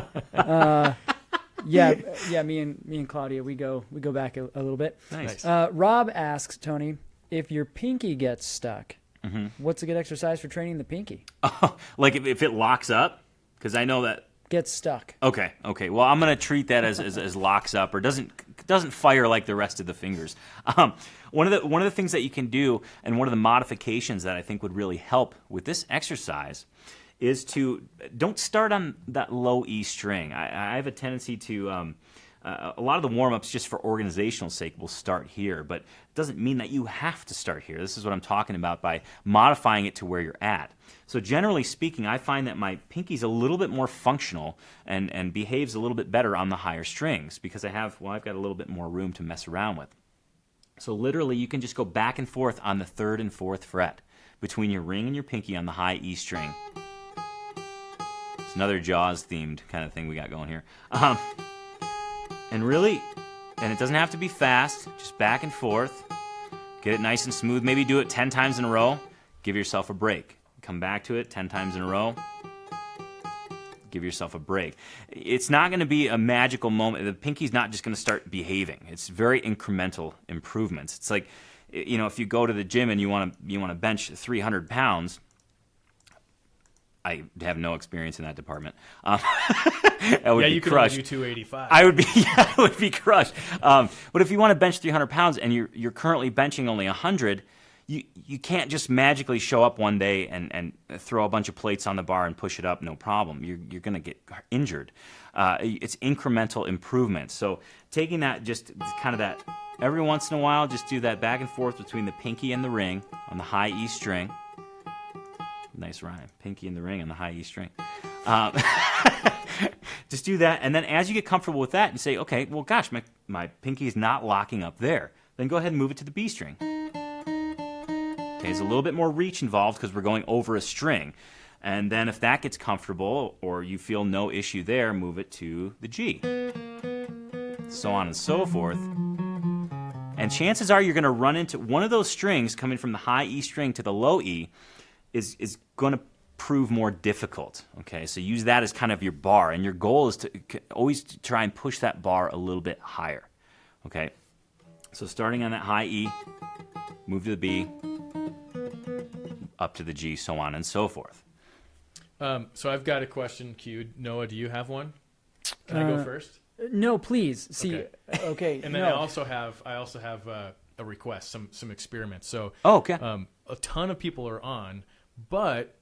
Yeah. Me and Claudia, we go back a little bit. Nice. Rob asks Tony, if your pinky gets stuck, what's a good exercise for training the pinky? Like if it locks up? Because I know that. Gets stuck. Okay. Well, I'm going to treat that as locks up or doesn't fire like the rest of the fingers. One of the things that you can do, and one of the modifications that I think would really help with this exercise, is to don't start on that low E string. I have a tendency to a lot of the warm-ups, just for organizational sake, will start here, but it doesn't mean that you have to start here. This is what I'm talking about by modifying it to where you're at. So generally speaking, I find that my pinky's a little bit more functional and behaves a little bit better on the higher strings because I've got a little bit more room to mess around with. So literally, you can just go back and forth on the 3rd and 4th fret between your ring and your pinky on the high E string. It's another Jaws-themed kind of thing we got going here. And it doesn't have to be fast, just back and forth. Get it nice and smooth. Maybe do it 10 times in a row. Give yourself a break. Come back to it 10 times in a row. Give yourself a break. It's not going to be a magical moment. The pinky's not just going to start behaving. It's very incremental improvements. It's like, if you go to the gym and you want to bench 300 pounds, I have no experience in that department. I would be you could crushed. only do 285. I would be crushed. But if you want to bench 300 pounds and you're currently benching only 100, you can't just magically show up one day and throw a bunch of plates on the bar and push it up, no problem. You're going to get injured. It's incremental improvement. So taking that, just kind of that, every once in a while, just do that back and forth between the pinky and the ring on the high E string. Nice rhyme. Pinky and the ring on the high E string. Just do that, and then as you get comfortable with that, you say, okay, well, gosh, my pinky is not locking up there. Then go ahead and move it to the B string. Okay, there's a little bit more reach involved because we're going over a string. And then if that gets comfortable or you feel no issue there, move it to the G. So on and so forth. And chances are you're going to run into one of those strings coming from the high E string to the low E is going to prove more difficult. Okay, so use that as kind of your bar, and your goal is to always try and push that bar a little bit higher. Okay, so starting on that high E, move to the B, up to the G, so on and so forth. So I've got a question queued. Noah, do you have one? Can I go first? No, please. See, okay. And then no. I also have a request, some experiments. So okay. A ton of people are on, but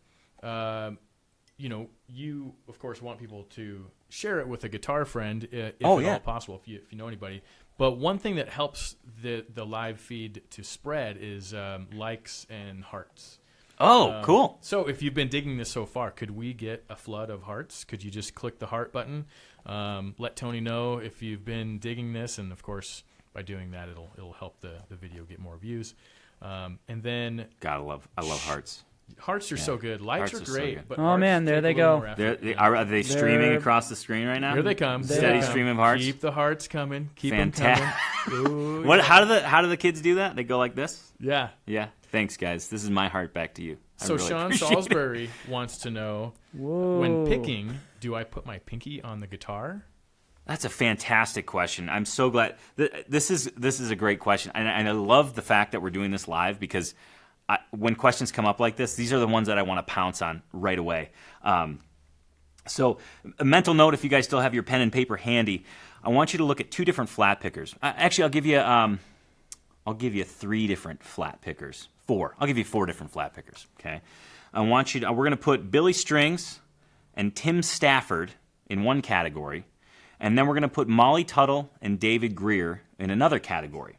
you of course want people to share it with a guitar friend if at all possible, if you know anybody. But one thing that helps the live feed to spread is likes and hearts. Oh, cool. So if you've been digging this so far, could we get a flood of hearts? Could you just click the heart button? Let Tony know if you've been digging this, and of course, by doing that, it'll help the video get more views. And then I love hearts. Hearts are so good. Likes Hearts are are so great. good. But Oh, man, there they go. Are they streaming across the screen right now? Here they come. Steady stream of hearts. Keep the hearts coming. Keep Fantastic. them coming. Ooh, What? How do the kids do that? They go like this? yeah. Yeah. Thanks, guys. This is my heart back to you. I So really Sean appreciate it. Salisbury wants to know, Whoa. when picking, do I put my pinky on the guitar? That's a fantastic question. I'm so glad. This is a great question, and I love the fact that we're doing this live because when questions come up like this, these are the ones that I want to pounce on right away. So a mental note, if you guys still have your pen and paper handy, I want you to look at two different flat pickers. Actually, I'll give you 3 different flat pickers. 4. I'll give you 4 different flat pickers. Okay. We're going to put Billy Strings and Tim Stafford in one category, and then we're going to put Molly Tuttle and David Greer in another category.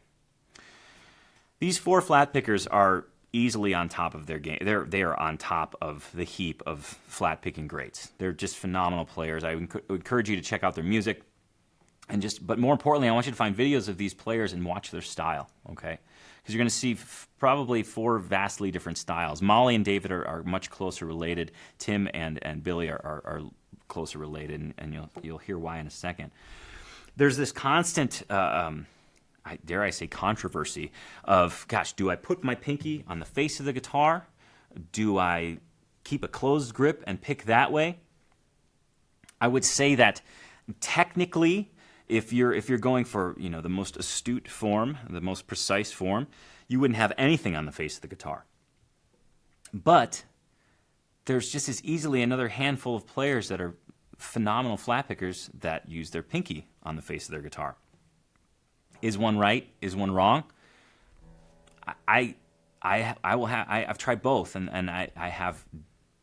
These 4 flat pickers are easily on top of their game. They are on top of the heap of flat picking greats. They're just phenomenal players. I encourage you to check out their music, but more importantly, I want you to find videos of these players and watch their style. Okay, because you're going to see probably 4 vastly different styles. Molly and David are much closer related. Tim and Billy are closer related, and you'll hear why in a second. There's this constant. Dare I say, controversy of, gosh, do I put my pinky on the face of the guitar? Do I keep a closed grip and pick that way? I would say that technically, if you're going for the most astute form, the most precise form, you wouldn't have anything on the face of the guitar. But there's just as easily another handful of players that are phenomenal flat pickers that use their pinky on the face of their guitar. Is one right? Is one wrong? I've tried both, and I have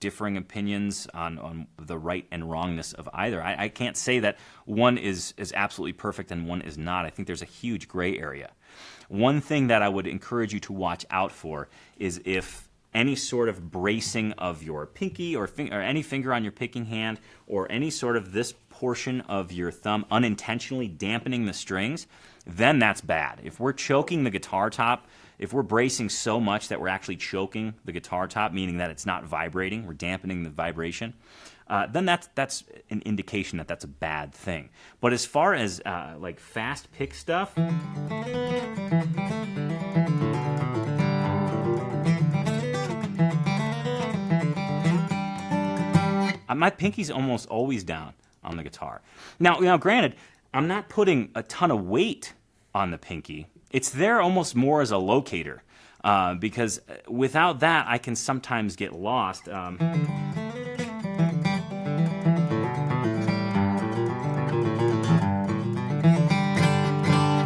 differing opinions on the right and wrongness of either. I can't say that one is absolutely perfect and one is not. I think there's a huge gray area. One thing that I would encourage you to watch out for is if any sort of bracing of your pinky or any finger on your picking hand or any sort of this portion of your thumb unintentionally dampening the strings, then that's bad. If we're choking the guitar top, if we're bracing so much that we're actually choking the guitar top, meaning that it's not vibrating, we're dampening the vibration, then that's an indication that that's a bad thing. But as far as like fast pick stuff, my pinky's almost always down on the guitar. Now, granted, I'm not putting a ton of weight on the pinky. It's there almost more as a locator, because without that, I can sometimes get lost.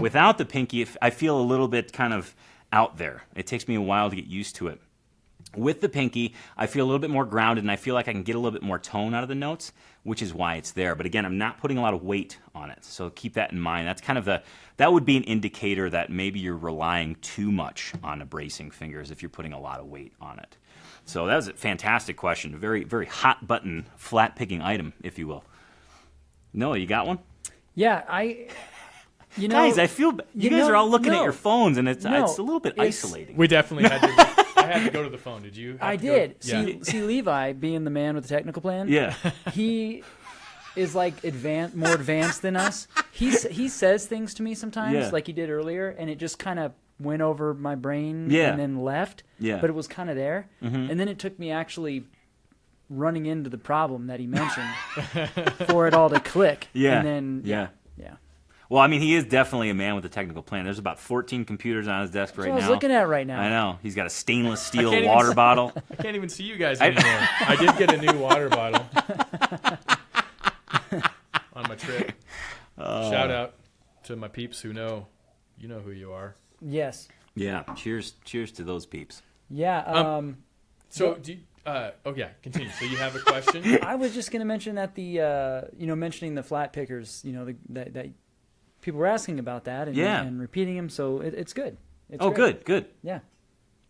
Without the pinky, I feel a little bit kind of out there. It takes me a while to get used to it. With the pinky, I feel a little bit more grounded, and I feel like I can get a little bit more tone out of the notes, which is why it's there. But again, I'm not putting a lot of weight on it, so keep that in mind. That's kind of that would be an indicator that maybe you're relying too much on the bracing fingers if you're putting a lot of weight on it. So that was a fantastic question. A very, very hot button, flat picking item, if you will. Noah, you got one? Yeah, you know, guys, I feel you guys are all looking at no. your phones, and it's a little bit It's- isolating. We definitely had to. I had to go to the phone. Did you? Have I to go? did. Yeah. See, Levi, being the man with the technical plan, Yeah. he is like more advanced than us. He says things to me sometimes, Yeah. like he did earlier, and it just kind of went over my brain Yeah. and then left. Yeah. But it was kind of there, Mm-hmm. and then it took me actually running into the problem that he mentioned for it all to click. Yeah. And then Yeah. yeah. Well, I mean, he is definitely a man with a technical plan. There's about 14 computers on his desk right That's what I was now. looking at right now. I know. He's got a stainless I steel can't water even- bottle. I can't even see you guys anymore. I did get a new water bottle on my trip. Shout out to my peeps who know, you know who you are. Yes. Yeah. Cheers to those peeps. Yeah. So, continue. So you have a question? I was just going to mention that mentioning the flat pickers, that people were asking about that and repeating them. So it's good. It's great. Good. Yeah.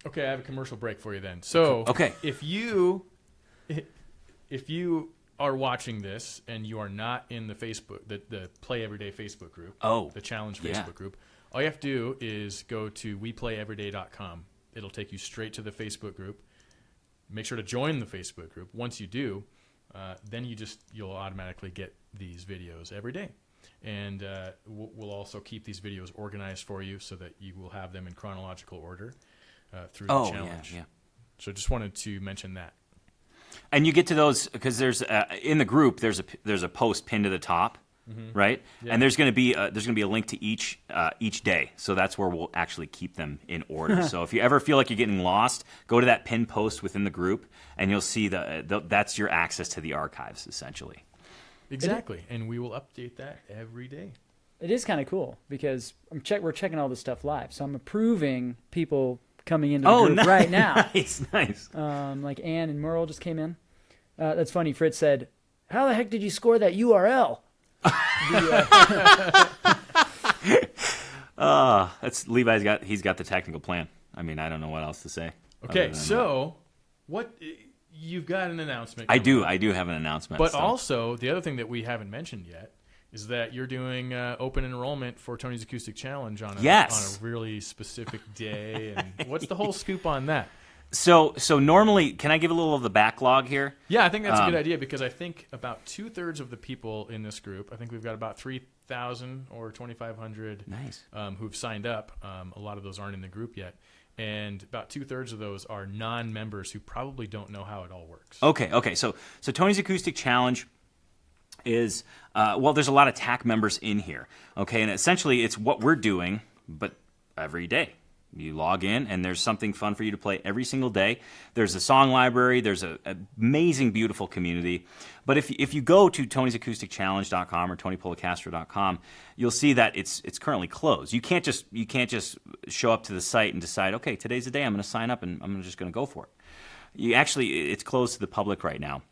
Okay, I have a commercial break for you then. So, Okay. if you are watching this and you are not in the Facebook, the Play Everyday Facebook group, the Challenge Facebook group, all you have to do is go to weplayeveryday.com. It'll take you straight to the Facebook group. Make sure to join the Facebook group. Once you do, then you'll automatically get these videos every day. And we'll also keep these videos organized for you so that you will have them in chronological order through the challenge. Yeah. So just wanted to mention that. And you get to those because there's in the group there's a post pinned to the top, right? Yeah. And there's going to be a link to each day, so that's where we'll actually keep them in order. So if you ever feel like you're getting lost, go to that pinned post within the group, and you'll see that's your access to the archives essentially. Exactly, and we will update that every day. It is kind of cool because we're checking all this stuff live. So I'm approving people coming into the group right now. Nice. Like Ann and Merle just came in. That's funny. Fritz said, "How the heck did you score that URL?" That's Levi's he's got the technical plan. I mean, I don't know what else to say. Okay, so what you've got an announcement. I do have an announcement. But so. also, the other thing that we haven't mentioned yet is that you're doing open enrollment for Tony's Acoustic Challenge on a really specific day. And what's the whole scoop on that? So normally, can I give a little of the backlog here? Yeah, I think that's a good idea because I think about 2/3 of the people in this group, I think we've got about 3,000 or 2,500 who've signed up. A lot of those aren't in the group yet. And about 2/3 of those are non-members who probably don't know how it all works. Okay. So Tony's Acoustic Challenge is, there's a lot of TAC members in here. Okay, and essentially it's what we're doing, but every day. You log in, and there's something fun for you to play every single day. There's a song library. There's an amazing, beautiful community. But if you go to Tony'sAcousticChallenge.com or TonyPolicastro.com, you'll see that it's currently closed. You can't just show up to the site and decide, okay, today's the day I'm going to sign up and I'm just going to go for it. It's closed to the public right now.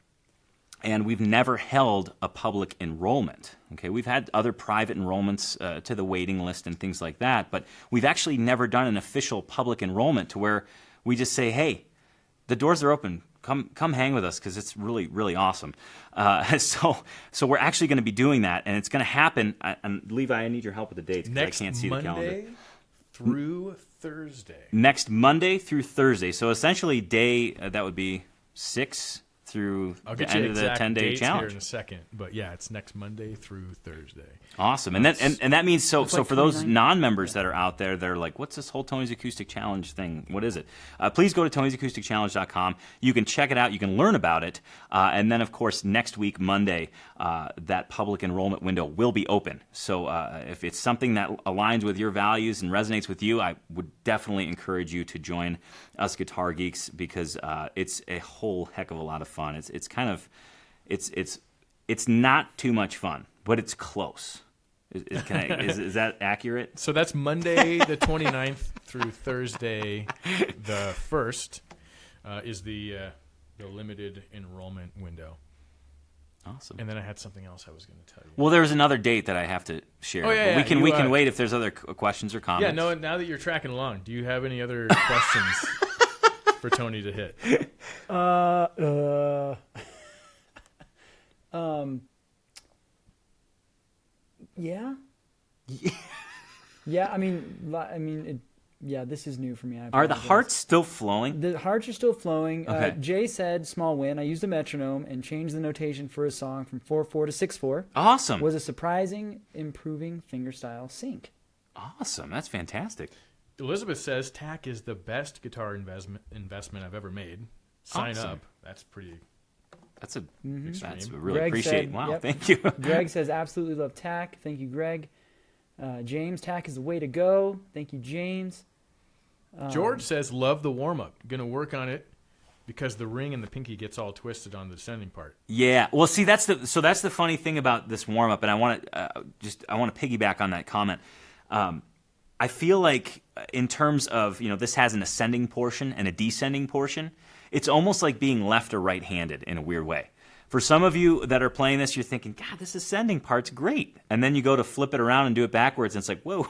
And we've never held a public enrollment. Okay, we've had other private enrollments to the waiting list and things like that, but we've actually never done an official public enrollment to where we just say, "Hey, the doors are open. Come hang with us because it's really, really awesome." So we're actually going to be doing that, and it's going to happen. And Levi, I need your help with the dates because I can't see the calendar. Next Monday through Thursday. Next Monday through Thursday. So essentially, that would be 6. Through I'll the get you end of the 10-day dates challenge here in a second, but yeah, it's next Monday through Thursday. Awesome, and that means so like for those 29? non-members that are out there, they're like, "What's this whole Tony's Acoustic Challenge thing? What is it?" Please go to Tony'sAcousticChallenge.com. You can check it out. You can learn about it, and then of course next week Monday, that public enrollment window will be open. So if it's something that aligns with your values and resonates with you, I would definitely encourage you to join us Guitar Geeks because it's a whole heck of a lot of fun. It's not too much fun, but it's close. Is that accurate? So that's Monday the 29th through Thursday the 1st is the limited enrollment window. Awesome. And then I had something else I was going to tell you. Well, there's another date that I have to share. Oh, yeah, but yeah. we can wait if there's other questions or comments. Yeah, no. Now that you're tracking along, do you have any other questions for Tony to hit? Yeah. Yeah. I mean, this is new for me. I Are the apologize. hearts still flowing? The hearts are still flowing. Okay. Jay said, small win. I used a metronome and changed the notation for a song from 4/4 to 6/4. Awesome. Was a surprising, improving fingerstyle sync. Awesome. That's fantastic. Elizabeth says TAC is the best guitar investment I've ever made. Sign Awesome. up. That's pretty. That's Extreme. really Greg appreciate. said- Wow, yep. thank you. Greg says, absolutely love TAC. Thank you, Greg. James, TAC is the way to go. Thank you, James. George says love the warm up. Going to work on it because the ring and the pinky gets all twisted on the descending part. Yeah. Well, see, that's the funny thing about this warm up, and I want to piggyback on that comment. I feel like in terms of this has an ascending portion and a descending portion. It's almost like being left or right-handed in a weird way. For some of you that are playing this, you're thinking, God, this ascending part's great. And then you go to flip it around and do it backwards, and it's like, whoa,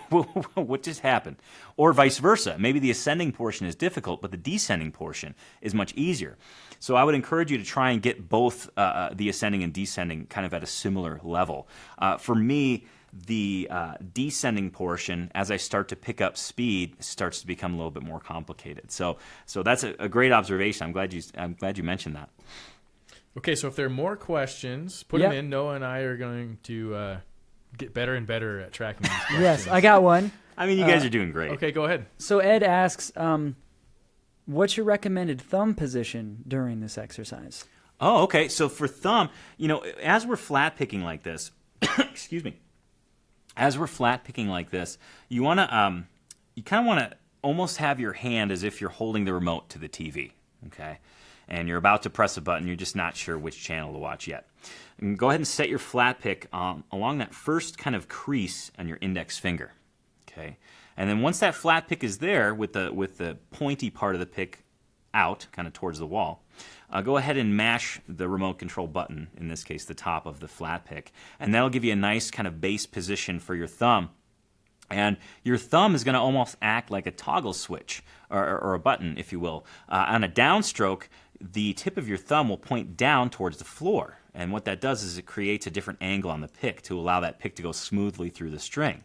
what just happened? Or vice versa. Maybe the ascending portion is difficult, but the descending portion is much easier. So I would encourage you to try and get both the ascending and descending kind of at a similar level. For me, the descending portion, as I start to pick up speed, starts to become a little bit more complicated. So that's a great observation. I'm glad you mentioned that. Okay, so if there are more questions, put them in. Noah and I are going to get better and better at tracking these questions. Yes, I got one. I mean, you guys are doing great. Okay, go ahead. So Ed asks, what's your recommended thumb position during this exercise? Oh, okay. So for thumb, as we're flat picking like this, excuse me. As we're flat picking like this, you kind of want to almost have your hand as if you're holding the remote to the TV, okay? And you're about to press a button, you're just not sure which channel to watch yet. And go ahead and set your flat pick along that first kind of crease on your index finger, okay? And then once that flat pick is there with the pointy part of the pick out, kind of towards the wall, go ahead and mash the remote control button, in this case the top of the flat pick, and that'll give you a nice kind of base position for your thumb. And your thumb is going to almost act like a toggle switch, or a button, if you will. On a downstroke, the tip of your thumb will point down towards the floor, and what that does is it creates a different angle on the pick to allow that pick to go smoothly through the string.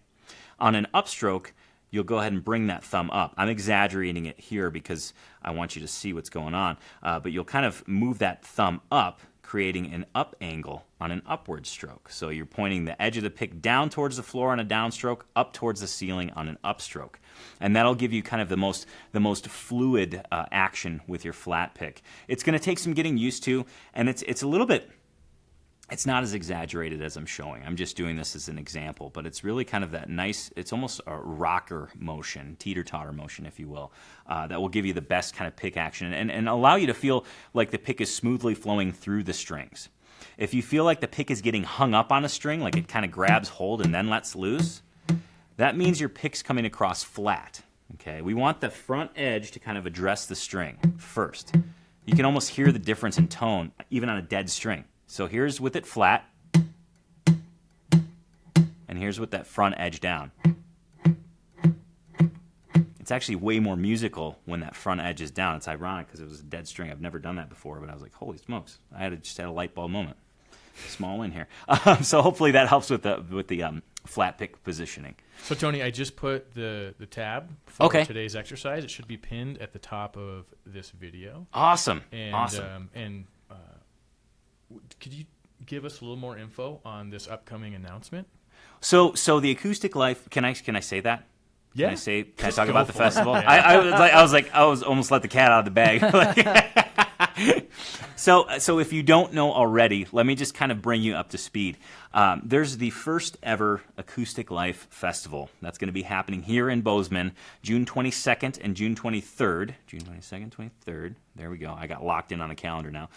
On an upstroke, you'll go ahead and bring that thumb up. I'm exaggerating it here because I want you to see what's going on. But you'll kind of move that thumb up, creating an up angle on an upward stroke. So you're pointing the edge of the pick down towards the floor on a downstroke, up towards the ceiling on an upstroke. And that'll give you kind of the most fluid action with your flat pick. It's going to take some getting used to, and it's a little bit... It's not as exaggerated as I'm showing. I'm just doing this as an example, but it's really kind of that nice, it's almost a rocker motion, teeter-totter motion, if you will, that will give you the best kind of pick action and allow you to feel like the pick is smoothly flowing through the strings. If you feel like the pick is getting hung up on a string, like it kind of grabs hold and then lets loose, that means your pick's coming across flat. Okay, we want the front edge to kind of address the string first. You can almost hear the difference in tone, even on a dead string. So here's with it flat, and here's with that front edge down. It's actually way more musical when that front edge is down. It's ironic because it was a dead string. I've never done that before, but I was like, holy smokes. Just had a light bulb moment. Small win here. So hopefully that helps with the flat pick positioning. So, Tony, I just put the tab for today's exercise. It should be pinned at the top of this video. Awesome. Awesome. Could you give us a little more info on this upcoming announcement? So the Acoustic Life, can I say that? Yeah. Can I talk about the festival? Yeah. I was almost let the cat out of the bag. So if you don't know already, let me just kind of bring you up to speed. There's the first ever Acoustic Life Festival. That's going to be happening here in Bozeman, June 22nd and June 23rd. June 22nd, 23rd. There we go. I got locked in on the calendar now.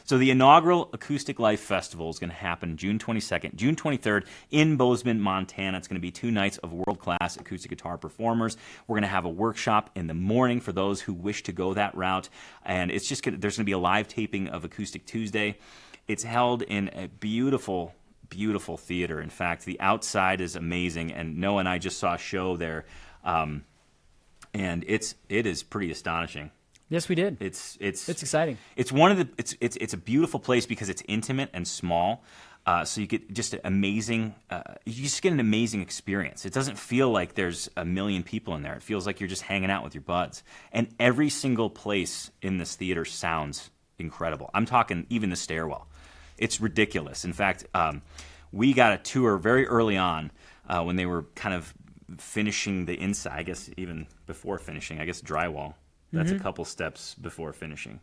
So the inaugural Acoustic Life Festival is going to happen June 22nd, June 23rd in Bozeman, Montana. It's going to be 2 nights of world-class acoustic guitar performers. We're going to have a workshop in the morning for those who wish to go that route. And it's just there's going to be a live taping of Acoustic Tuesday. It's held in a beautiful, beautiful theater. In fact, the outside is amazing. And Noah and I just saw a show there, and it is pretty astonishing. Yes, we did. It's exciting. It's one of the it's a beautiful place because it's intimate and small. So you get just an amazing you just get an amazing experience. It doesn't feel like there's a million people in there. It feels like you're just hanging out with your buds. And every single place in this theater sounds incredible. I'm talking even the stairwell. It's ridiculous. In fact, we got a tour very early on when they were kind of finishing the inside. I guess even before finishing. I guess drywall. That's a couple steps before finishing.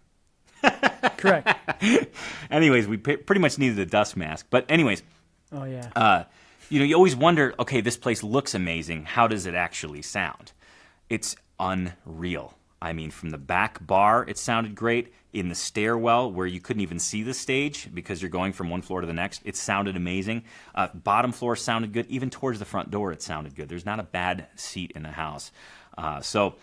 Correct. Anyways, we pretty much needed a dust mask. But anyways, oh yeah. You always wonder, okay, this place looks amazing. How does it actually sound? It's unreal. I mean, from the back bar, it sounded great. In the stairwell, where you couldn't even see the stage because you're going from one floor to the next, it sounded amazing. Bottom floor sounded good. Even towards the front door, it sounded good. There's not a bad seat in the house. So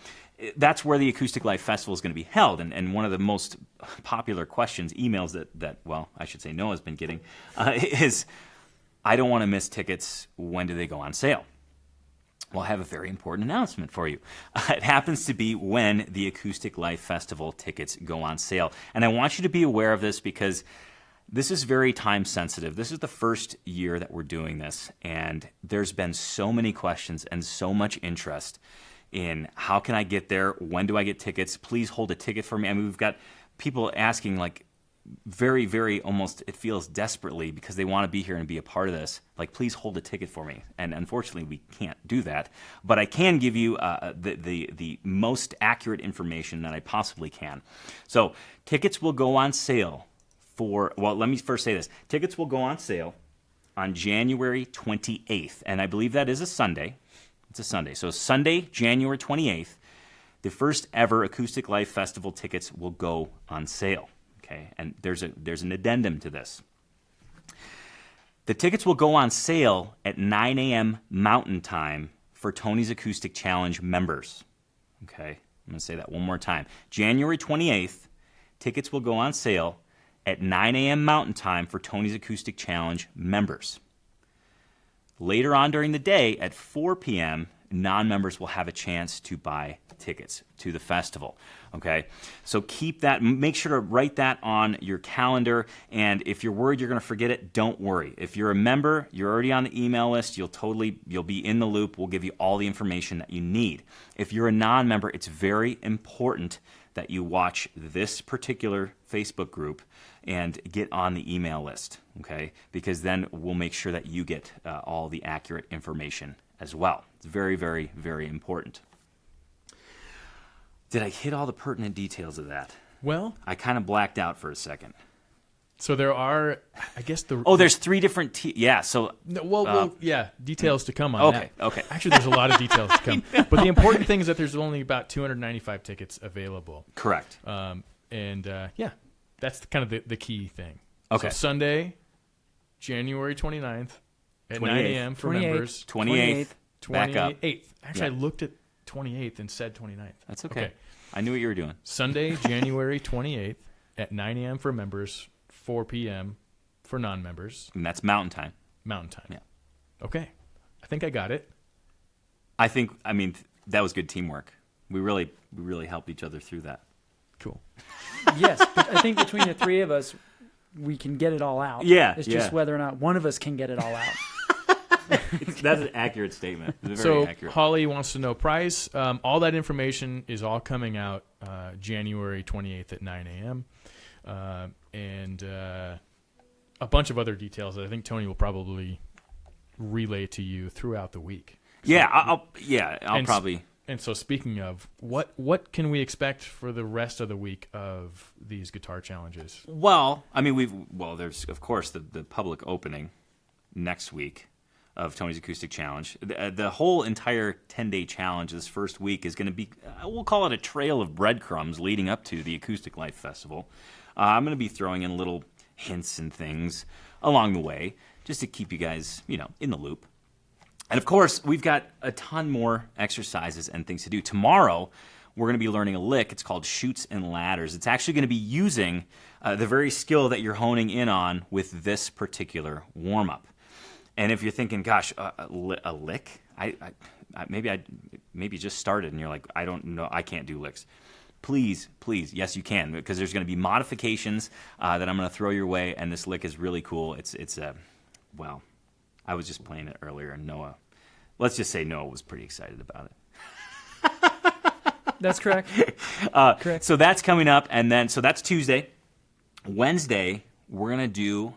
that's where the Acoustic Life Festival is going to be held. And one of the most popular questions, emails that I should say Noah's been getting, is, I don't want to miss tickets. When do they go on sale? Well, I have a very important announcement for you. It happens to be when the Acoustic Life Festival tickets go on sale. And I want you to be aware of this because this is very time sensitive. This is the first year that we're doing this. And there's been so many questions and so much interest in how can I get there? When do I get tickets? Please hold a ticket for me. I mean, we've got people asking like very, very almost, it feels desperately because they want to be here and be a part of this. Like, please hold a ticket for me. And unfortunately, we can't do that. But I can give you the most accurate information that I possibly can. So tickets will go on sale let me first say this. Tickets will go on sale on January 28th. And I believe that is a Sunday. It's a Sunday. So Sunday, January 28th, the first ever Acoustic Life Festival tickets will go on sale. Okay, and there's an addendum to this. The tickets will go on sale at 9 a.m. Mountain Time for Tony's Acoustic Challenge members. Okay, I'm going to say that one more time. January 28th, tickets will go on sale at 9 a.m. Mountain Time for Tony's Acoustic Challenge members. Later on during the day at 4 p.m., non-members will have a chance to buy tickets to the festival. Okay, so keep that, make sure to write that on your calendar, and if you're worried you're going to forget it, don't worry. If you're a member, you're already on the email list, you'll be in the loop. We'll give you all the information that you need. If you're a non-member, it's very important that you watch this particular Facebook group and get on the email list, okay? Because then we'll make sure that you get all the accurate information as well. It's very, very, very important. Did I hit all the pertinent details of that? Well, I kind of blacked out for a second. So there are, I guess there's 3 different so details to come on that. Okay. Actually, there's a lot of details to come. But the important thing is that there's only about 295 tickets available. Correct. That's kind of the key thing. Okay. So Sunday, January 29th at 9 a.m. for 28th. members. 28th. Back up. 28th. Actually, I looked at 28th and said 29th. That's okay. I knew what you were doing. Sunday, January 28th at 9 a.m. for members, 4 p.m. for non-members. And that's Mountain Time. Mountain Time. Yeah. Okay. I think I got it. I mean, that was good teamwork. We really helped each other through that. Cool. Yes, but I think between the 3 of us, we can get it all out. Yeah. It's just whether or not one of us can get it all out. That's an accurate statement. It's So very accurate. Holly wants to know price. All that information is all coming out January 28th at 9 a.m. And a bunch of other details that I think Tony will probably relay to you throughout the week. So, I'll probably. And so speaking of, what can we expect for the rest of the week of these guitar challenges? Well, I mean, there's of course the public opening next week. of Tony's Acoustic Challenge. The whole entire 10-day challenge this first week is going to be, we'll call it a trail of breadcrumbs leading up to the Acoustic Life Festival. I'm going to be throwing in little hints and things along the way just to keep you guys, in the loop. And of course, we've got a ton more exercises and things to do. Tomorrow, we're going to be learning a lick. It's called Chutes and Ladders. It's actually going to be using the very skill that you're honing in on with this particular warm-up. And if you're thinking, gosh, a lick? Maybe you just started and you're like, I don't know, I can't do licks. Please, yes, you can, because there's going to be modifications that I'm going to throw your way, and this lick is really cool. Well, I was just playing it earlier, and let's just say Noah was pretty excited about it. That's correct. Correct. So that's coming up, and then so that's Tuesday. Wednesday, we're gonna do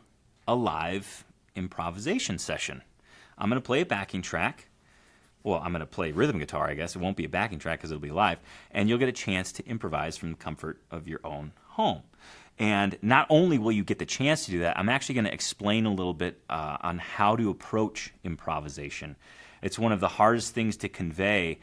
a live improvisation session. I'm gonna play a backing track. Well, I'm gonna play rhythm guitar, I guess. It won't be a backing track because it'll be live, and you'll get a chance to improvise from the comfort of your own home. And not only will you get the chance to do that, I'm actually going to explain a little bit on how to approach improvisation. It's one of the hardest things to convey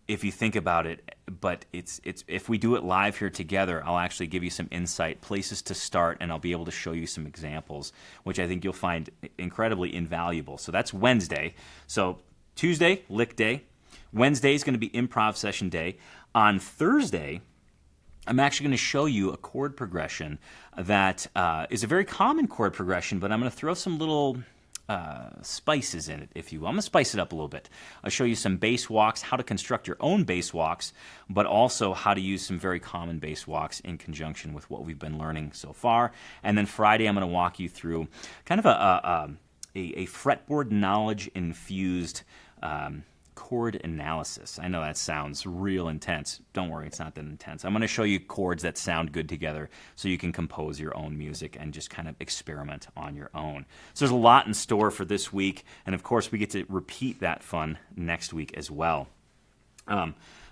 if you think about it, but it's if we do it live here together, I'll actually give you some insight, places to start, and I'll be able to show you some examples, which I think you'll find incredibly invaluable. So that's Wednesday. So Tuesday, lick day. Wednesday is going to be improv session day. On Thursday, I'm actually going to show you a chord progression that is a very common chord progression, but I'm going to throw some little spices in it, if you will. I'm going to spice it up a little bit. I'll show you some bass walks, how to construct your own bass walks, but also how to use some very common bass walks in conjunction with what we've been learning so far. And then Friday, I'm going to walk you through kind of a fretboard knowledge-infused chord analysis. I know that sounds real intense. Don't worry, it's not that intense. I'm going to show you chords that sound good together so you can compose your own music and just kind of experiment on your own. So there's a lot in store for this week, and of course we get to repeat that fun next week as well.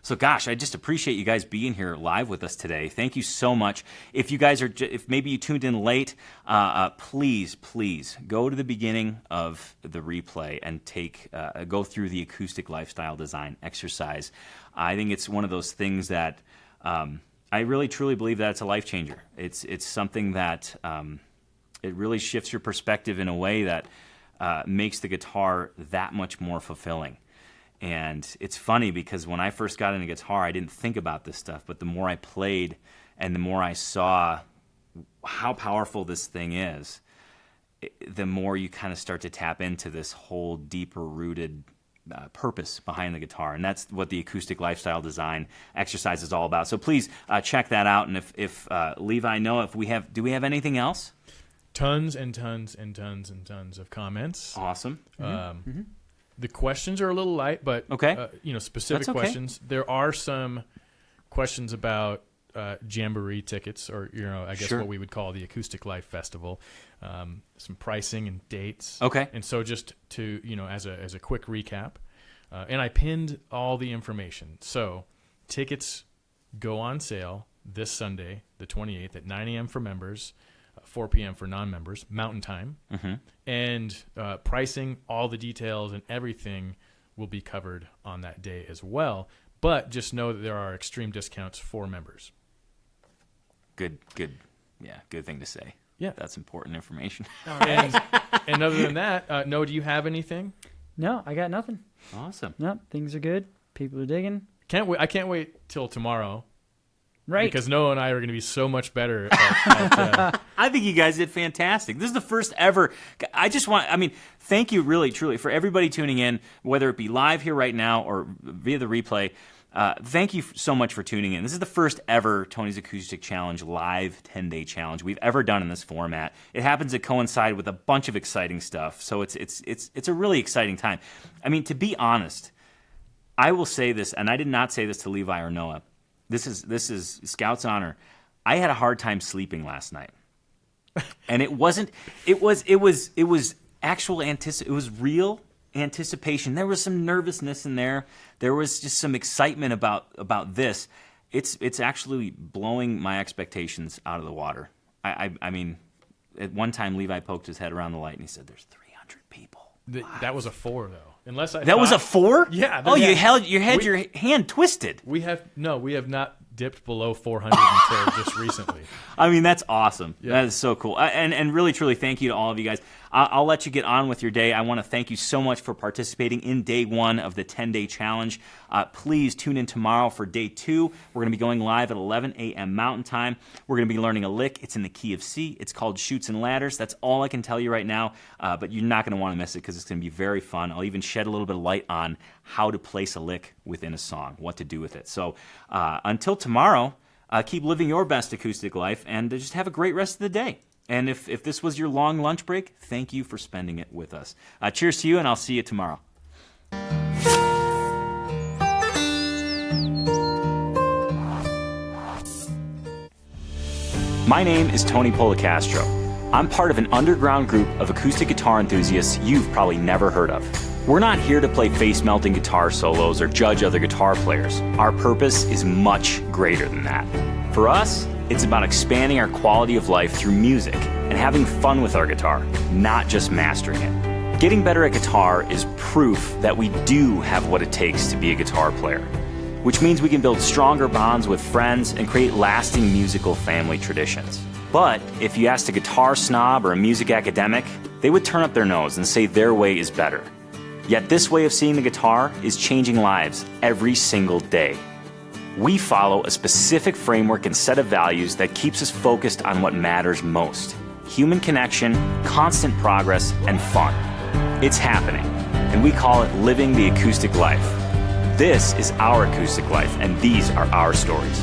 So gosh, I just appreciate you guys being here live with us today. Thank you so much. If you guys are, if maybe you tuned in late, please go to the beginning of the replay and go through the acoustic lifestyle design exercise. I think it's one of those things that I really truly believe that it's a life changer. It's something that it really shifts your perspective in a way that makes the guitar that much more fulfilling. And it's funny because when I first got into guitar, I didn't think about this stuff. But the more I played and the more I saw how powerful this thing is, the more you kind of start to tap into this whole deeper-rooted purpose behind the guitar. And that's what the acoustic lifestyle design exercise is all about. So please check that out. And if Levi, Noah, do we have anything else? Tons and tons and tons and tons of comments. Awesome. The questions are a little light, but okay. Specific That's okay. questions. There are some questions about Jamboree tickets, or I guess Sure. what we would call the Acoustic Life Festival. Some pricing and dates. Okay. And so just to as a quick recap, and I pinned all the information. So tickets go on sale this Sunday, the 28th, at 9 a.m. for members. 4 p.m. for non-members, Mountain Time. Mm-hmm. And pricing, all the details and everything will be covered on that day as well. But just know that there are extreme discounts for members. Good. Yeah, good thing to say. Yeah. That's important information. And other than that, Noah, do you have anything? No, I got nothing. Awesome. No, things are good. People are digging. I can't wait till tomorrow. Right. Because Noah and I are going to be so much better at I think you guys did fantastic. This is the first ever. Thank you really, truly, for everybody tuning in, whether it be live here right now or via the replay. Thank you so much for tuning in. This is the first ever Tony's Acoustic Challenge live 10-day challenge we've ever done in this format. It happens to coincide with a bunch of exciting stuff, so it's a really exciting time. I mean, to be honest, I will say this, and I did not say this to Levi or Noah. This is Scout's honor. I had a hard time sleeping last night, and it was actual it was real anticipation. There was some nervousness in there. There was just some excitement about this. It's actually blowing my expectations out of the water. I mean, at one time Levi poked his head around the light and he said, "There's 300 people." That was a 4 though. Unless I That was a 4? Yeah. Oh, you had your hand twisted. We have not dipped below 400 until just recently. I mean, that's awesome. Yeah. That is so cool. And really, truly, thank you to all of you guys. I'll let you get on with your day. I want to thank you so much for participating in day 1 of the 10-day challenge. Please tune in tomorrow for day 2. We're going to be going live at 11 a.m. Mountain Time. We're going to be learning a lick. It's in the key of C. It's called Chutes and Ladders. That's all I can tell you right now, but you're not going to want to miss it because it's going to be very fun. I'll even shed a little bit of light on how to place a lick within a song, what to do with it. So until tomorrow, keep living your best acoustic life and just have a great rest of the day. And if this was your long lunch break, thank you for spending it with us. Cheers to you, and I'll see you tomorrow. My name is Tony Policastro. I'm part of an underground group of acoustic guitar enthusiasts you've probably never heard of. We're not here to play face-melting guitar solos or judge other guitar players. Our purpose is much greater than that. For us, it's about expanding our quality of life through music and having fun with our guitar, not just mastering it. Getting better at guitar is proof that we do have what it takes to be a guitar player, which means we can build stronger bonds with friends and create lasting musical family traditions. But if you asked a guitar snob or a music academic, they would turn up their nose and say their way is better. Yet this way of seeing the guitar is changing lives every single day. We follow a specific framework and set of values that keeps us focused on what matters most: human connection, constant progress, and fun. It's happening, and we call it living the acoustic life. This is our acoustic life, and these are our stories.